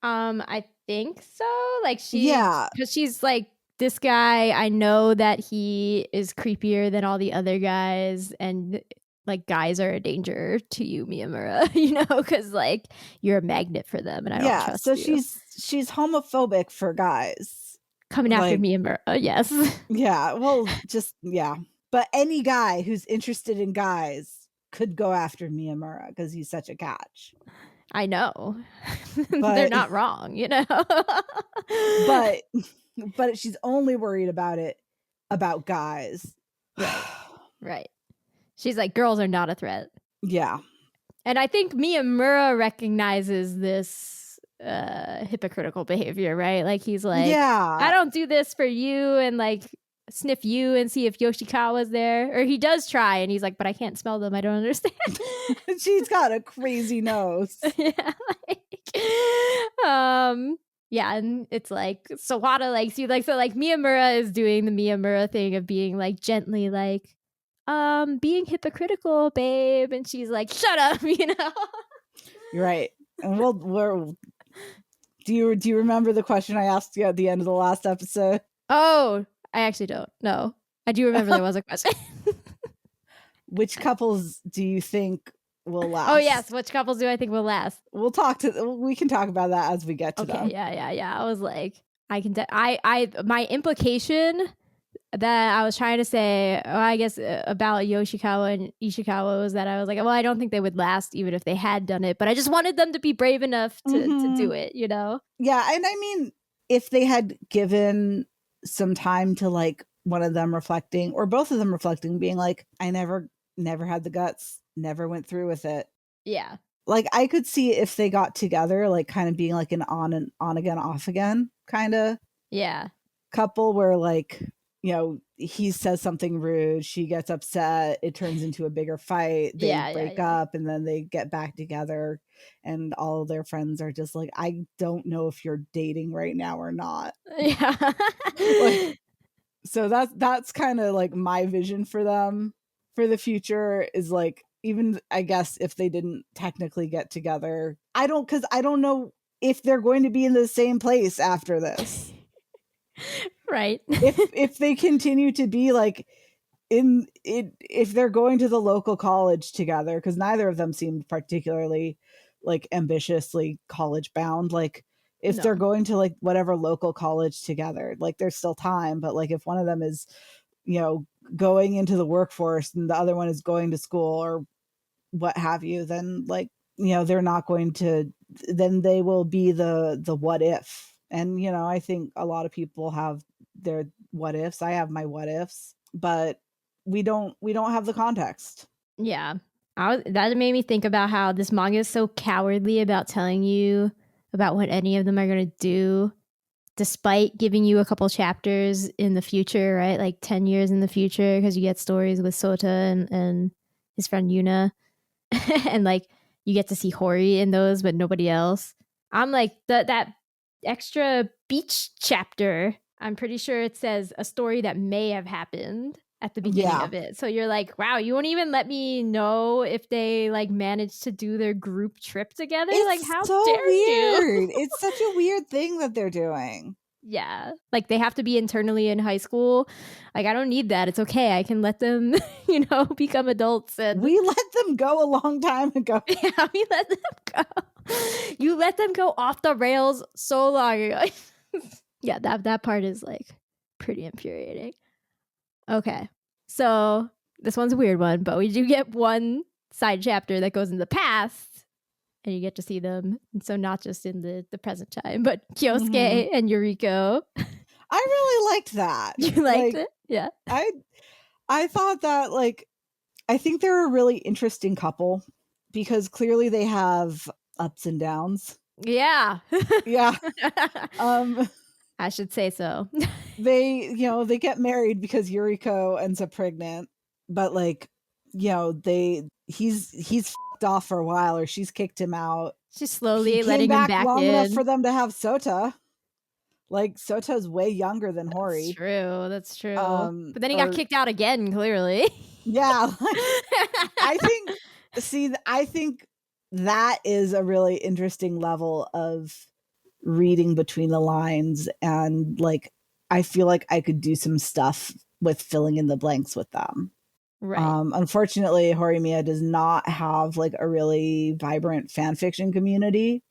I think so. Like because she's like, this guy, I know that he is creepier than all the other guys, and like guys are a danger to you, Miyamura, because like you're a magnet for them, and I don't trust you. So she's homophobic for guys coming after Miyamura. Yes. Yeah. Well, but any guy who's interested in guys could go after Miyamura because he's such a catch. I know. They're not wrong, But she's only worried about guys. Right. She's like, girls are not a threat. Yeah. And I think Miyamura recognizes this hypocritical behavior, right? Like he's like, I don't do this for you and like sniff you and see if Yoshikawa's there. Or he does try and he's like, but I can't smell them. I don't understand. She's got a crazy nose. Yeah. Yeah, and it's like Sawada likes you. Like, so like Miyamura is doing the Miyamura thing of being like gently like, being hypocritical, babe. And she's like, shut up, You're right. And do you remember the question I asked you at the end of the last episode? Oh, I actually don't. No. I do remember there was a question. Which couples do you think will last? Oh yes, which couples do I think will last? We can talk about that as we get to them. Yeah. I was like, my implication that I was trying to say, I guess about Yoshikawa and Ishikawa was that I was like, well, I don't think they would last even if they had done it, but I just wanted them to be brave enough to do it, you know? Yeah, and I mean, if they had given some time to like one of them reflecting or both of them reflecting, being like, I never had the guts, never went through with it. Yeah. Like I could see if they got together, like kind of being like an on again, off again kind of couple where like, you know, he says something rude, she gets upset, it turns into a bigger fight, they break up and then they get back together and all of their friends are just like, I don't know if you're dating right now or not. Yeah. Like, so that's kind of like my vision for them for the future is like, even I guess if they didn't technically get together, I don't know if they're going to be in the same place after this. Right. If they continue to be like if they're going to the local college together, because neither of them seemed particularly like ambitiously college bound, like if they're going to like whatever local college together, like there's still time, but like if one of them is, you know, going into the workforce and the other one is going to school or what have you, then like, you know, they're not going to, then they will be the what if. And you know, I think a lot of people have their what ifs. I have my what ifs, but we don't have the context. Yeah. That made me think about how this manga is so cowardly about telling you about what any of them are going to do, despite giving you a couple chapters in the future, right? Like 10 years in the future, because you get stories with Sota and his friend Yuna. And like you get to see Hori in those, but nobody else. I'm like, that extra beach chapter, I'm pretty sure it says a story that may have happened at the beginning of it. So you're like, wow, you won't even let me know if they like managed to do their group trip together. It's like, how so dare weird. you? It's such a weird thing that they're doing. Yeah, like they have to be internally in high school. Like I don't need that. It's okay. I can let them, you know, become adults. And we let them go a long time ago. Yeah, we let them go. You let them go off the rails so long ago. Yeah, that part is like pretty infuriating. Okay, so this one's a weird one, but we do get one side chapter that goes in the past. And you get to see them. And so not just in the present time, but Kyosuke and Yuriko. I really liked that. You liked it? Yeah. I thought that like, I think they're a really interesting couple because clearly they have ups and downs. Yeah. Yeah. I should say so. They, you know, they get married because Yuriko ends up pregnant, but like, you know, he's fucked off for a while or she's kicked him out. She's slowly letting him back long in. enough for them to have Sota. Like Sota's way younger than Hori. That's true. But then he got kicked out again, clearly. Yeah. I think that is a really interesting level of reading between the lines, and like I feel like I could do some stuff with filling in the blanks with them. Right. Unfortunately, Horimiya does not have like a really vibrant fan fiction community,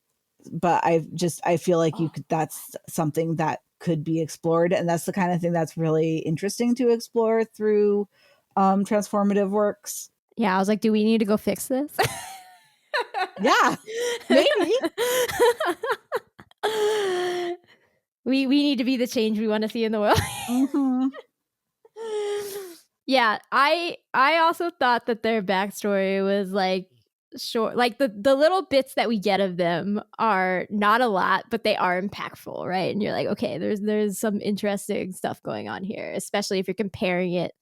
but I feel like that's something that could be explored, and that's the kind of thing that's really interesting to explore through transformative works. Yeah, I was like, do we need to go fix this? Yeah, maybe. we need to be the change we want to see in the world. Yeah, I also thought that their backstory was like short. Like the little bits that we get of them are not a lot, but they are impactful, right? And you're like, okay, there's some interesting stuff going on here, especially if you're comparing it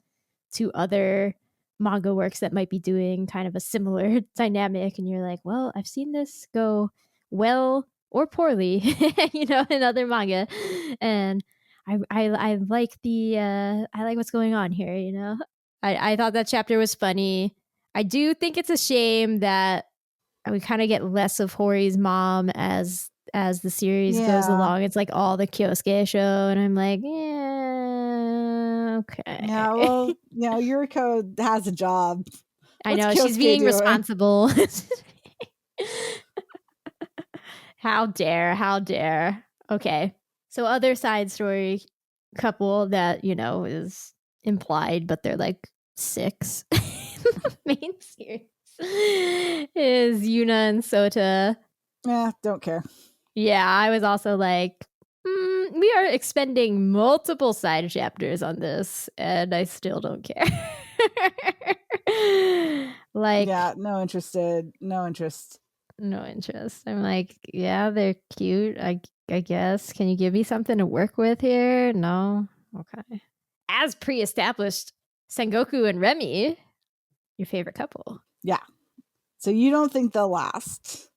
to other manga works that might be doing kind of a similar dynamic, and you're like, well, I've seen this go well or poorly, you know, in other manga, and I like the I like what's going on here, you know. I thought that chapter was funny. I do think it's a shame that we kind of get less of Hori's mom as the series goes along. It's like all the Kyosuke show, and I'm like, yeah, okay. Yeah, well, you know, Yuriko has a job. I know, she's being responsible. How dare. Okay. So other side story, couple that, you know, is implied, but they're like 6 in the main series is Yuna and Sota. Yeah, don't care. Yeah, I was also like, we are expending multiple side chapters on this, and I still don't care. Like, yeah, no interest. No interest. I'm like, yeah, they're cute. I guess. Can you give me something to work with here? No. Okay. As pre-established, Sengoku and Remy, your favorite couple. Yeah. So you don't think they'll last?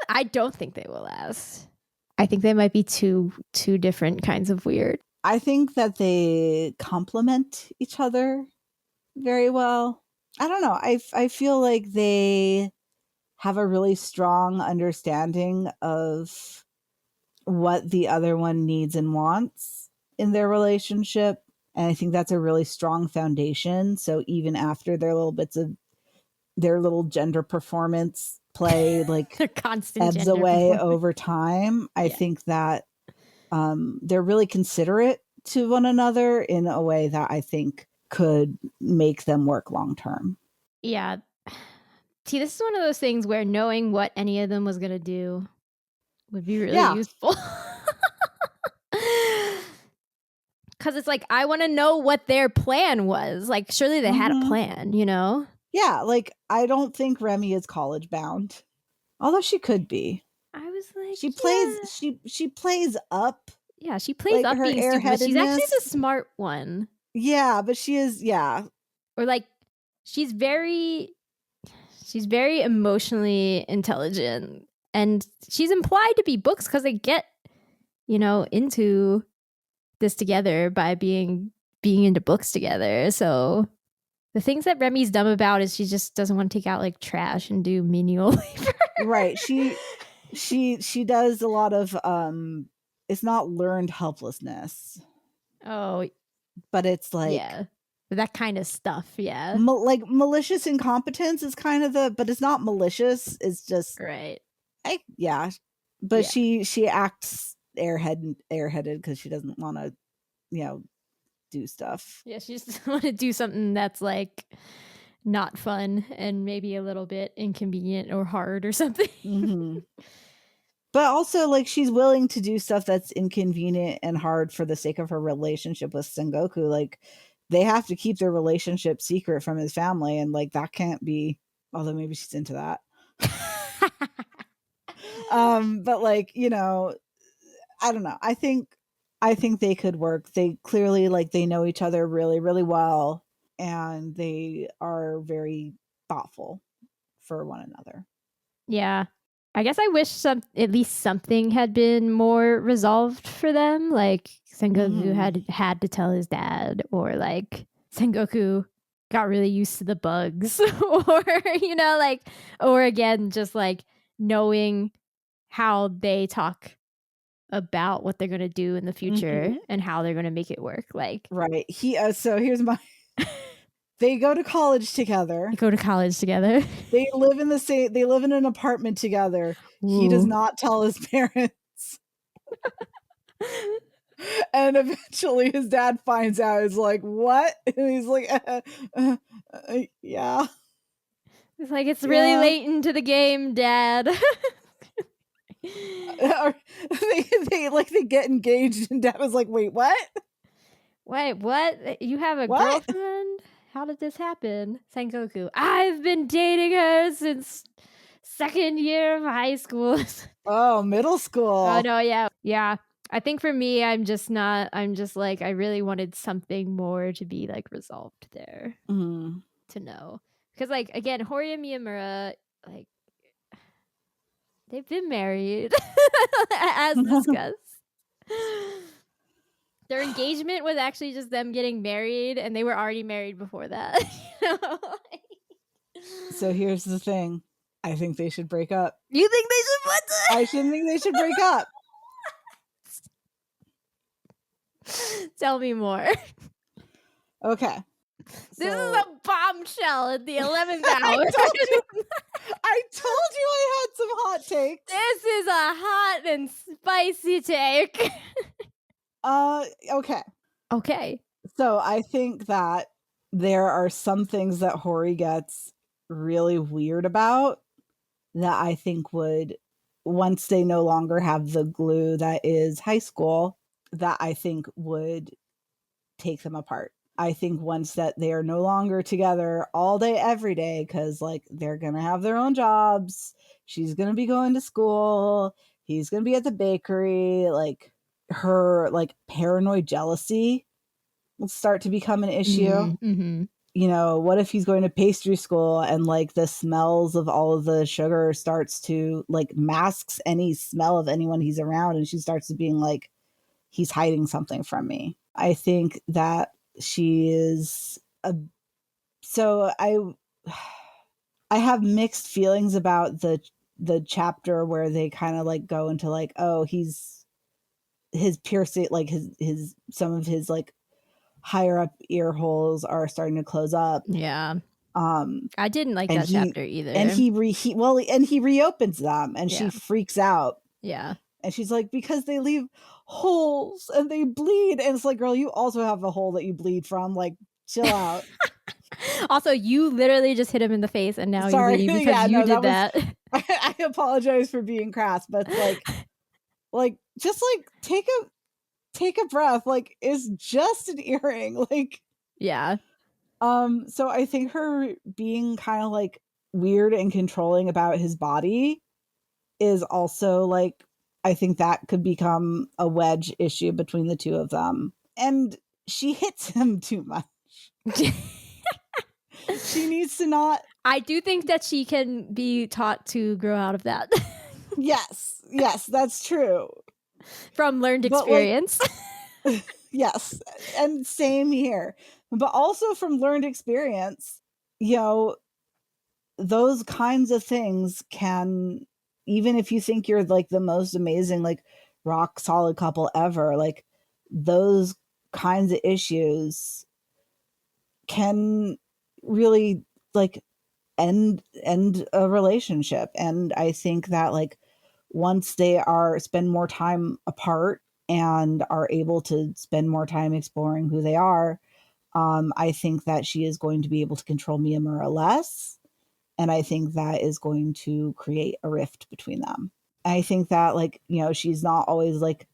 I don't think they will last. I think they might be two different kinds of weird. I think that they complement each other very well. I don't know. I feel like they have a really strong understanding of what the other one needs and wants in their relationship. And I think that's a really strong foundation. So even after their little bits of their little gender performance play like constant ebbs away over time, I think that they're really considerate to one another in a way that I think could make them work long term. Yeah. See, this is one of those things where knowing what any of them was going to do would be really useful. Because it's like, I want to know what their plan was. Like, surely they had a plan, you know? Yeah, like, I don't think Remy is college bound. Although she could be. I was like, she plays up. Yeah, she plays like, up being stupid, but she's actually the smart one. Yeah, but she is, Or like, she's very emotionally intelligent. And she's implied to be books because they get, you know, into this together by being into books together. So the things that Remy's dumb about is she just doesn't want to take out like trash and do menial labor. Right. She does a lot of it's not learned helplessness. Oh, but it's like that kind of stuff. Yeah. Like malicious incompetence is kind of but it's not malicious. It's just right. But she acts airheaded because she doesn't want to, you know, do stuff. Yeah, she just want to do something that's like not fun and maybe a little bit inconvenient or hard or something. Mm-hmm. But also, like, she's willing to do stuff that's inconvenient and hard for the sake of her relationship with Sengoku. Like, they have to keep their relationship secret from his family, and like that can't be. Although maybe she's into that. But like, you know, I don't know. I think they could work. They clearly like they know each other really, really well, and they are very thoughtful for one another. Yeah. I guess I wish at least something had been more resolved for them. Like Sengoku had to tell his dad, or like Sengoku got really used to the bugs, or, you know, like, or again, just like knowing how they talk about what they're going to do in the future and how they're going to make it work. Like, right. So here's my, they go to college together. They live in an apartment together. Ooh. He does not tell his parents. And eventually his dad finds out. He's like, what? And he's like, yeah. It's like, it's really late into the game, Dad. they get engaged and Dad was like, wait, what? You have a girlfriend? How did this happen? Sengoku, I've been dating her since second year of high school. Oh, middle school. Oh no, yeah. I think for me, I'm just like, I really wanted something more to be like resolved there to know. Because like, again, Horimiya Manga, like, they've been married as discussed. Their engagement was actually just them getting married, and they were already married before that. You know? So here's the thing. I think they should break up. You think they should what? I shouldn't think they should break up. Tell me more. Okay. This is a bombshell at the 11th hour. I told you I had some hot takes. This is a hot and spicy take. Okay. Okay. So I think that there are some things that Hori gets really weird about that I think would, once they no longer have the glue that is high school, that I think would take them apart. I think once that they are no longer together all day, every day, because like they're going to have their own jobs, she's going to be going to school, he's going to be at the bakery, like her like paranoid jealousy will start to become an issue. Mm-hmm. You know, what if he's going to pastry school and like the smells of all of the sugar starts to like masks any smell of anyone he's around, and she starts to being like, he's hiding something from me. I think that she is so I have mixed feelings about the chapter where they kind of like go into like, oh, his piercing, like his some of his like higher up ear holes are starting to close up. Yeah. I didn't like that chapter either. And he reopens them, and she freaks out. Yeah. And she's like, because they leave holes and they bleed. And it's like, girl, you also have a hole that you bleed from. Like, chill out. Also, you literally just hit him in the face, and now Sorry. you leave because you did that. I apologize for being crass, but it's like just like take a breath. Like, it's just an earring. Like, yeah. So I think her being kind of like weird and controlling about his body is also like, I think that could become a wedge issue between the two of them. And she hits him too much. She needs to not. I do think that she can be taught to grow out of that. Yes, that's true. From learned experience. Like, yes, and same here. But also from learned experience, you know, those kinds of things can, even if you think you're like the most amazing, like rock solid couple ever, like those kinds of issues can really like end a relationship. And I think that like once they spend more time apart and are able to spend more time exploring who they are, I think that she is going to be able to control Miyamura less. And I think that is going to create a rift between them. I think that, like, you know, she's not always like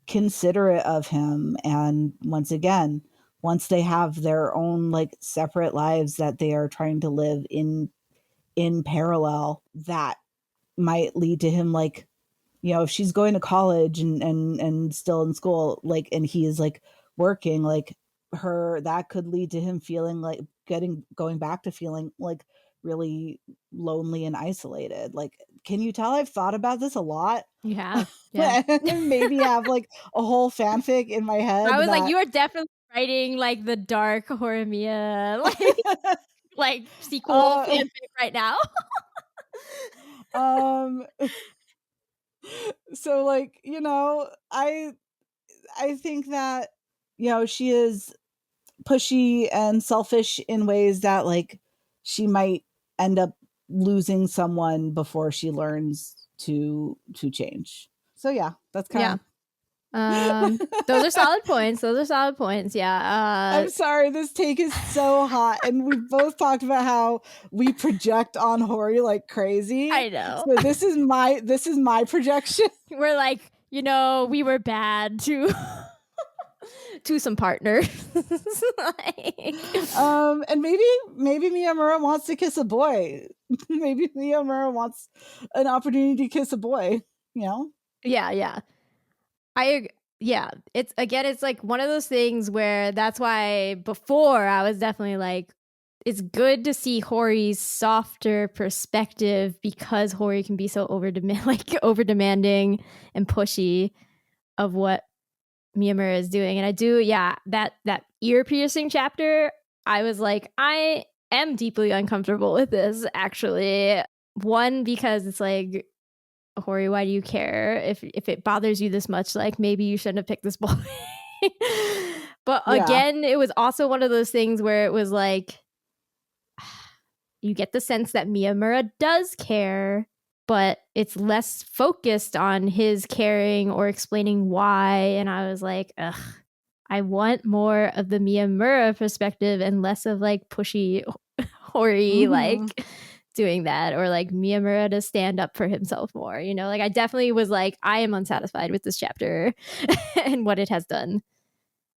considerate of him. And once again, once they have their own like separate lives that they are trying to live in parallel, that might lead to him like, you know, if she's going to college and still in school, like, and he is like working, like that could lead to him feeling like going back to feeling like really lonely and isolated. Like, can you tell I've thought about this a lot? You have. Yeah. Maybe have like a whole fanfic in my head. I was like, you are definitely writing like the dark Horimiya like sequel fanfic right now. So like, you know, I think that, you know, she is pushy and selfish in ways that like she might end up losing someone before she learns to change. So yeah, that's kind of those are solid points. Yeah. I'm sorry, this take is so hot, and we both talked about how we project on Hori like crazy. I know. So this is my projection. We're like, you know, we were bad to some partners. And maybe Miyamura wants to kiss a boy. Maybe Miyamura wants an opportunity to kiss a boy, you know? Yeah. It's like one of those things where that's why before I was definitely like, it's good to see Hori's softer perspective because Hori can be so over demanding and pushy of what Miyamura is doing. And I do, that ear piercing chapter, I was like, I am deeply uncomfortable with this, actually. One, because it's like, Hori, why do you care? If it bothers you this much, like maybe you shouldn't have picked this boy. But again, it was also one of those things where it was like, you get the sense that Miyamura does care, but it's less focused on his caring or explaining why. And I was like, ugh, I want more of the Miyamura perspective and less of like pushy Hori like doing that, or like Miyamura to stand up for himself more, you know? Like I definitely was like, I am unsatisfied with this chapter and what it has done.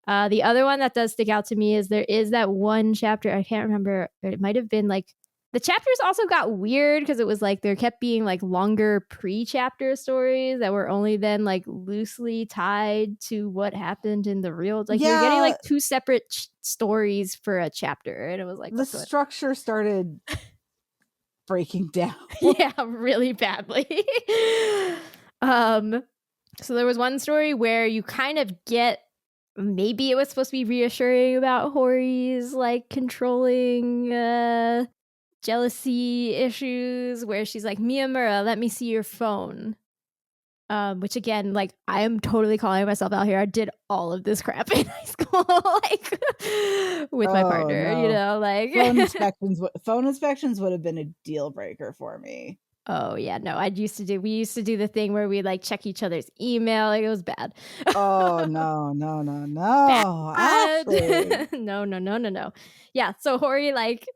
The other one that does stick out to me is there is that one chapter, I can't remember, it might have been like, the chapters also got weird because it was like there kept being like longer pre-chapter stories that were only then like loosely tied to what happened in the real. Like you're getting like two separate stories for a chapter, and it was like the structure started breaking down. Yeah, really badly. So there was one story where you kind of get, maybe it was supposed to be reassuring about Hori's like controlling jealousy issues, where she's like, Miyamura, let me see your phone. Which again, like I am totally calling myself out here. I did all of this crap in high school, like with my partner, you know, like phone inspections would have been a deal breaker for me. Oh yeah, no, we used to do the thing where we like check each other's email. Like it was bad. Oh no. No. Yeah, so Hori like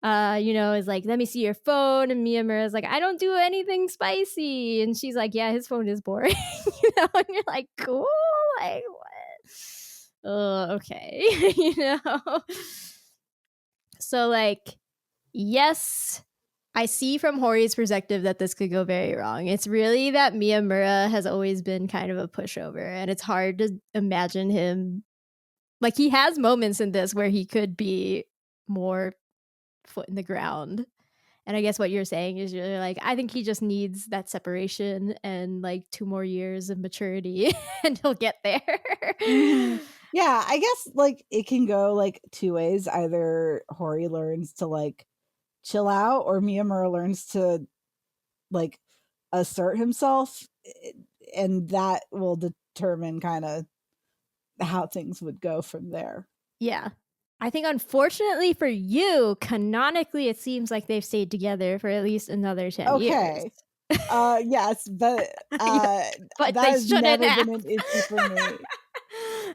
is like, let me see your phone, and Miyamura is like, I don't do anything spicy, and she's like, yeah, his phone is boring. And you're like, cool, like what? Okay. So like, yes, I see from Hori's perspective that this could go very wrong. It's really that Miyamura has always been kind of a pushover, and it's hard to imagine him, like he has moments in this where he could be more foot in the ground. And I guess what you're saying is you're like, I think he just needs that separation and like 2 more years of maturity and he'll get there. Yeah, I guess like it can go like 2 ways. Either Hori learns to like chill out, or Miyamura learns to like assert himself, and that will determine kind of how things would go from there. Yeah. I think unfortunately for you, canonically, it seems like they've stayed together for at least another 10 years. Yes, but but that has never been an issue for me.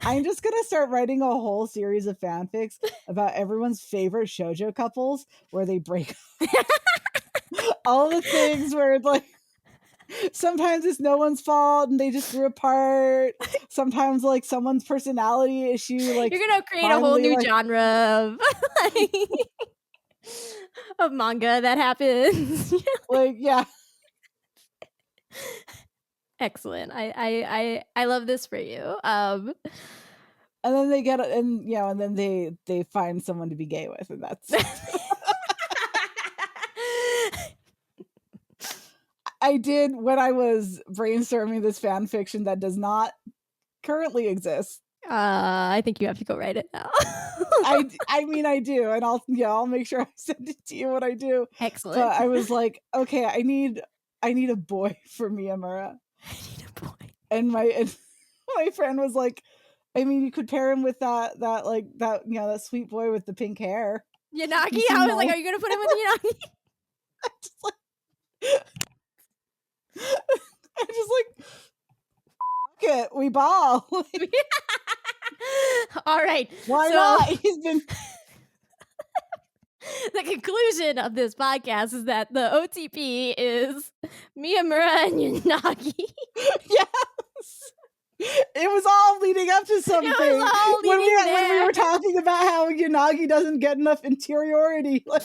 I'm just gonna start writing a whole series of fanfics about everyone's favorite shoujo couples where they break up. All the things where it's like, sometimes it's no one's fault and they just grew apart. Sometimes like someone's personality issue, like you're gonna create a whole new genre of manga that happens. Like, yeah. Excellent. I love this for you. And then they get and then they find someone to be gay with, and that's I did when I was brainstorming this fan fiction that does not currently exist. I think you have to go write it now. I mean I do, and I'll make sure I send it to you when I do. Excellent. But I was like, okay, I need a boy for Miyamura. I need a boy. And my friend was like, I mean, you could pair him with that sweet boy with the pink hair, Yanagi. I was like, are you gonna put him with Yanagi? I'm just like, fuck it, we ball. All right. Why not? He's been. The conclusion of this podcast is that the OTP is Miyamura and Yanagi. Yes. It was all leading up to something. When we were talking about how Yanagi doesn't get enough interiority, like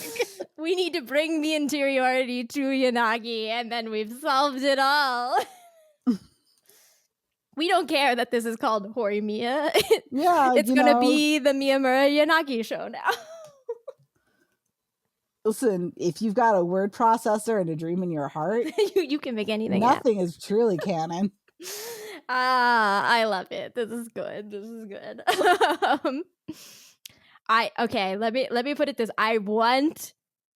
we need to bring the interiority to Yanagi, and then we've solved it all. We don't care that this is called Horimiya. Yeah, it's gonna be the Miyamura Yanagi show now. Listen, if you've got a word processor and a dream in your heart, you can make anything. Nothing is truly canon. I love it. This is good. Let me put it this. I want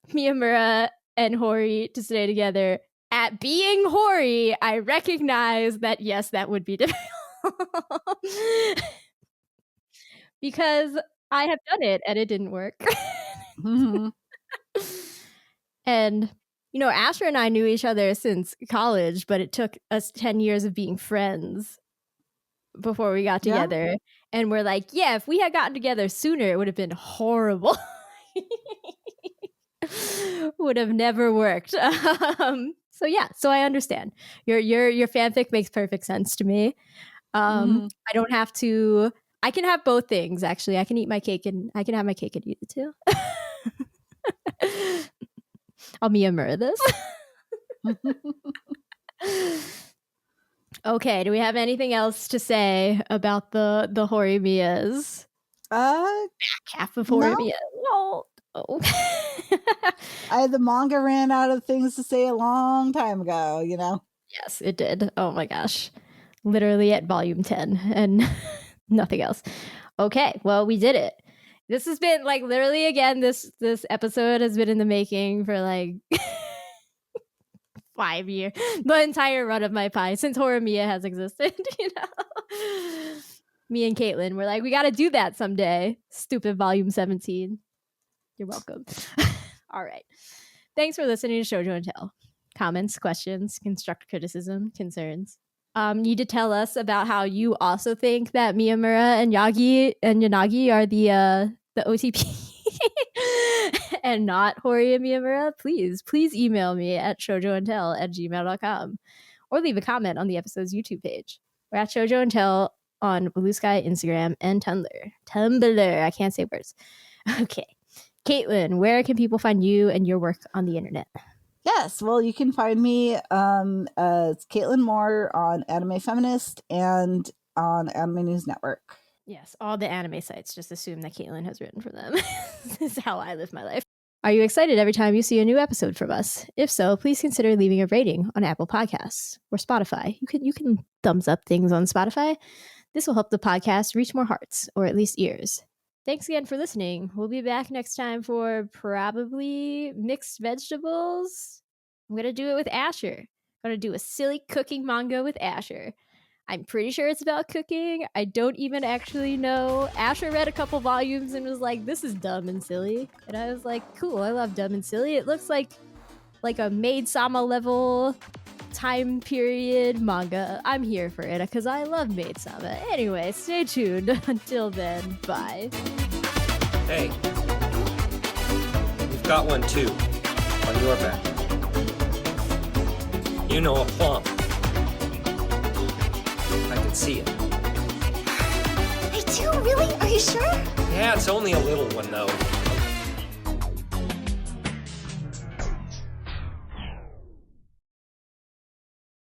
Miyamura and Hori to stay together. At being Hori, I recognize that yes, that would be difficult. Because I have done it and it didn't work. Mm-hmm. And Asher and I knew each other since college, but it took us 10 years of being friends before we got together. And we're like, yeah, if we had gotten together sooner, it would have been horrible. Would have never worked. So I understand. Your fanfic makes perfect sense to me. I don't have to. I can have both things. Actually, I can eat my cake and I can have my cake and eat it too. I'll Miyamura this. Okay. Do we have anything else to say about the Horimiyas? Back half of Horimiya. No. Oh. The manga ran out of things to say a long time ago, you know? Yes, it did. Oh my gosh. Literally at volume 10 and nothing else. Okay, well, we did it. This has been like literally again, this episode has been in the making for like 5 years. The entire run of my pie since Horimiya has existed, you know. Me and Caitlin were like, we got to do that someday. Stupid volume 17. You're welcome. All right. Thanks for listening to Shoujo and Tell. Comments, questions, constructive criticism, concerns. Need to tell us about how you also think that Miyamura and Yanagi are the OTP and not Hori and Miyamura. Please email me at shoujoandtell@gmail.com or leave a comment on the episode's YouTube page. We're at Shoujo and Tell on Blue Sky, Instagram, and Tumblr. I can't say words. Okay. Caitlin, where can people find you and your work on the internet? Yes, well, you can find me it's Caitlin Moore on Anime Feminist and on Anime News Network. Yes, all the anime sites just assume that Caitlin has written for them. This is how I live my life. Are you excited every time you see a new episode from us? If so, please consider leaving a rating on Apple Podcasts or Spotify. You can thumbs up things on Spotify. This will help the podcast reach more hearts, or at least ears. Thanks again for listening. We'll be back next time for probably mixed vegetables. I'm going to do it with Asher. I'm going to do a silly cooking manga with Asher. I'm pretty sure it's about cooking. I don't even actually know. Asher read a couple volumes and was like, this is dumb and silly. And I was like, cool, I love dumb and silly. It looks like a Maid-sama level time period manga. I'm here for it because I love Maid-sama. Anyway, stay tuned. Until then, bye. Hey, we've got one too, on your back. You know, a plum. I can see it. I do, really? Are you sure? Yeah, it's only a little one though.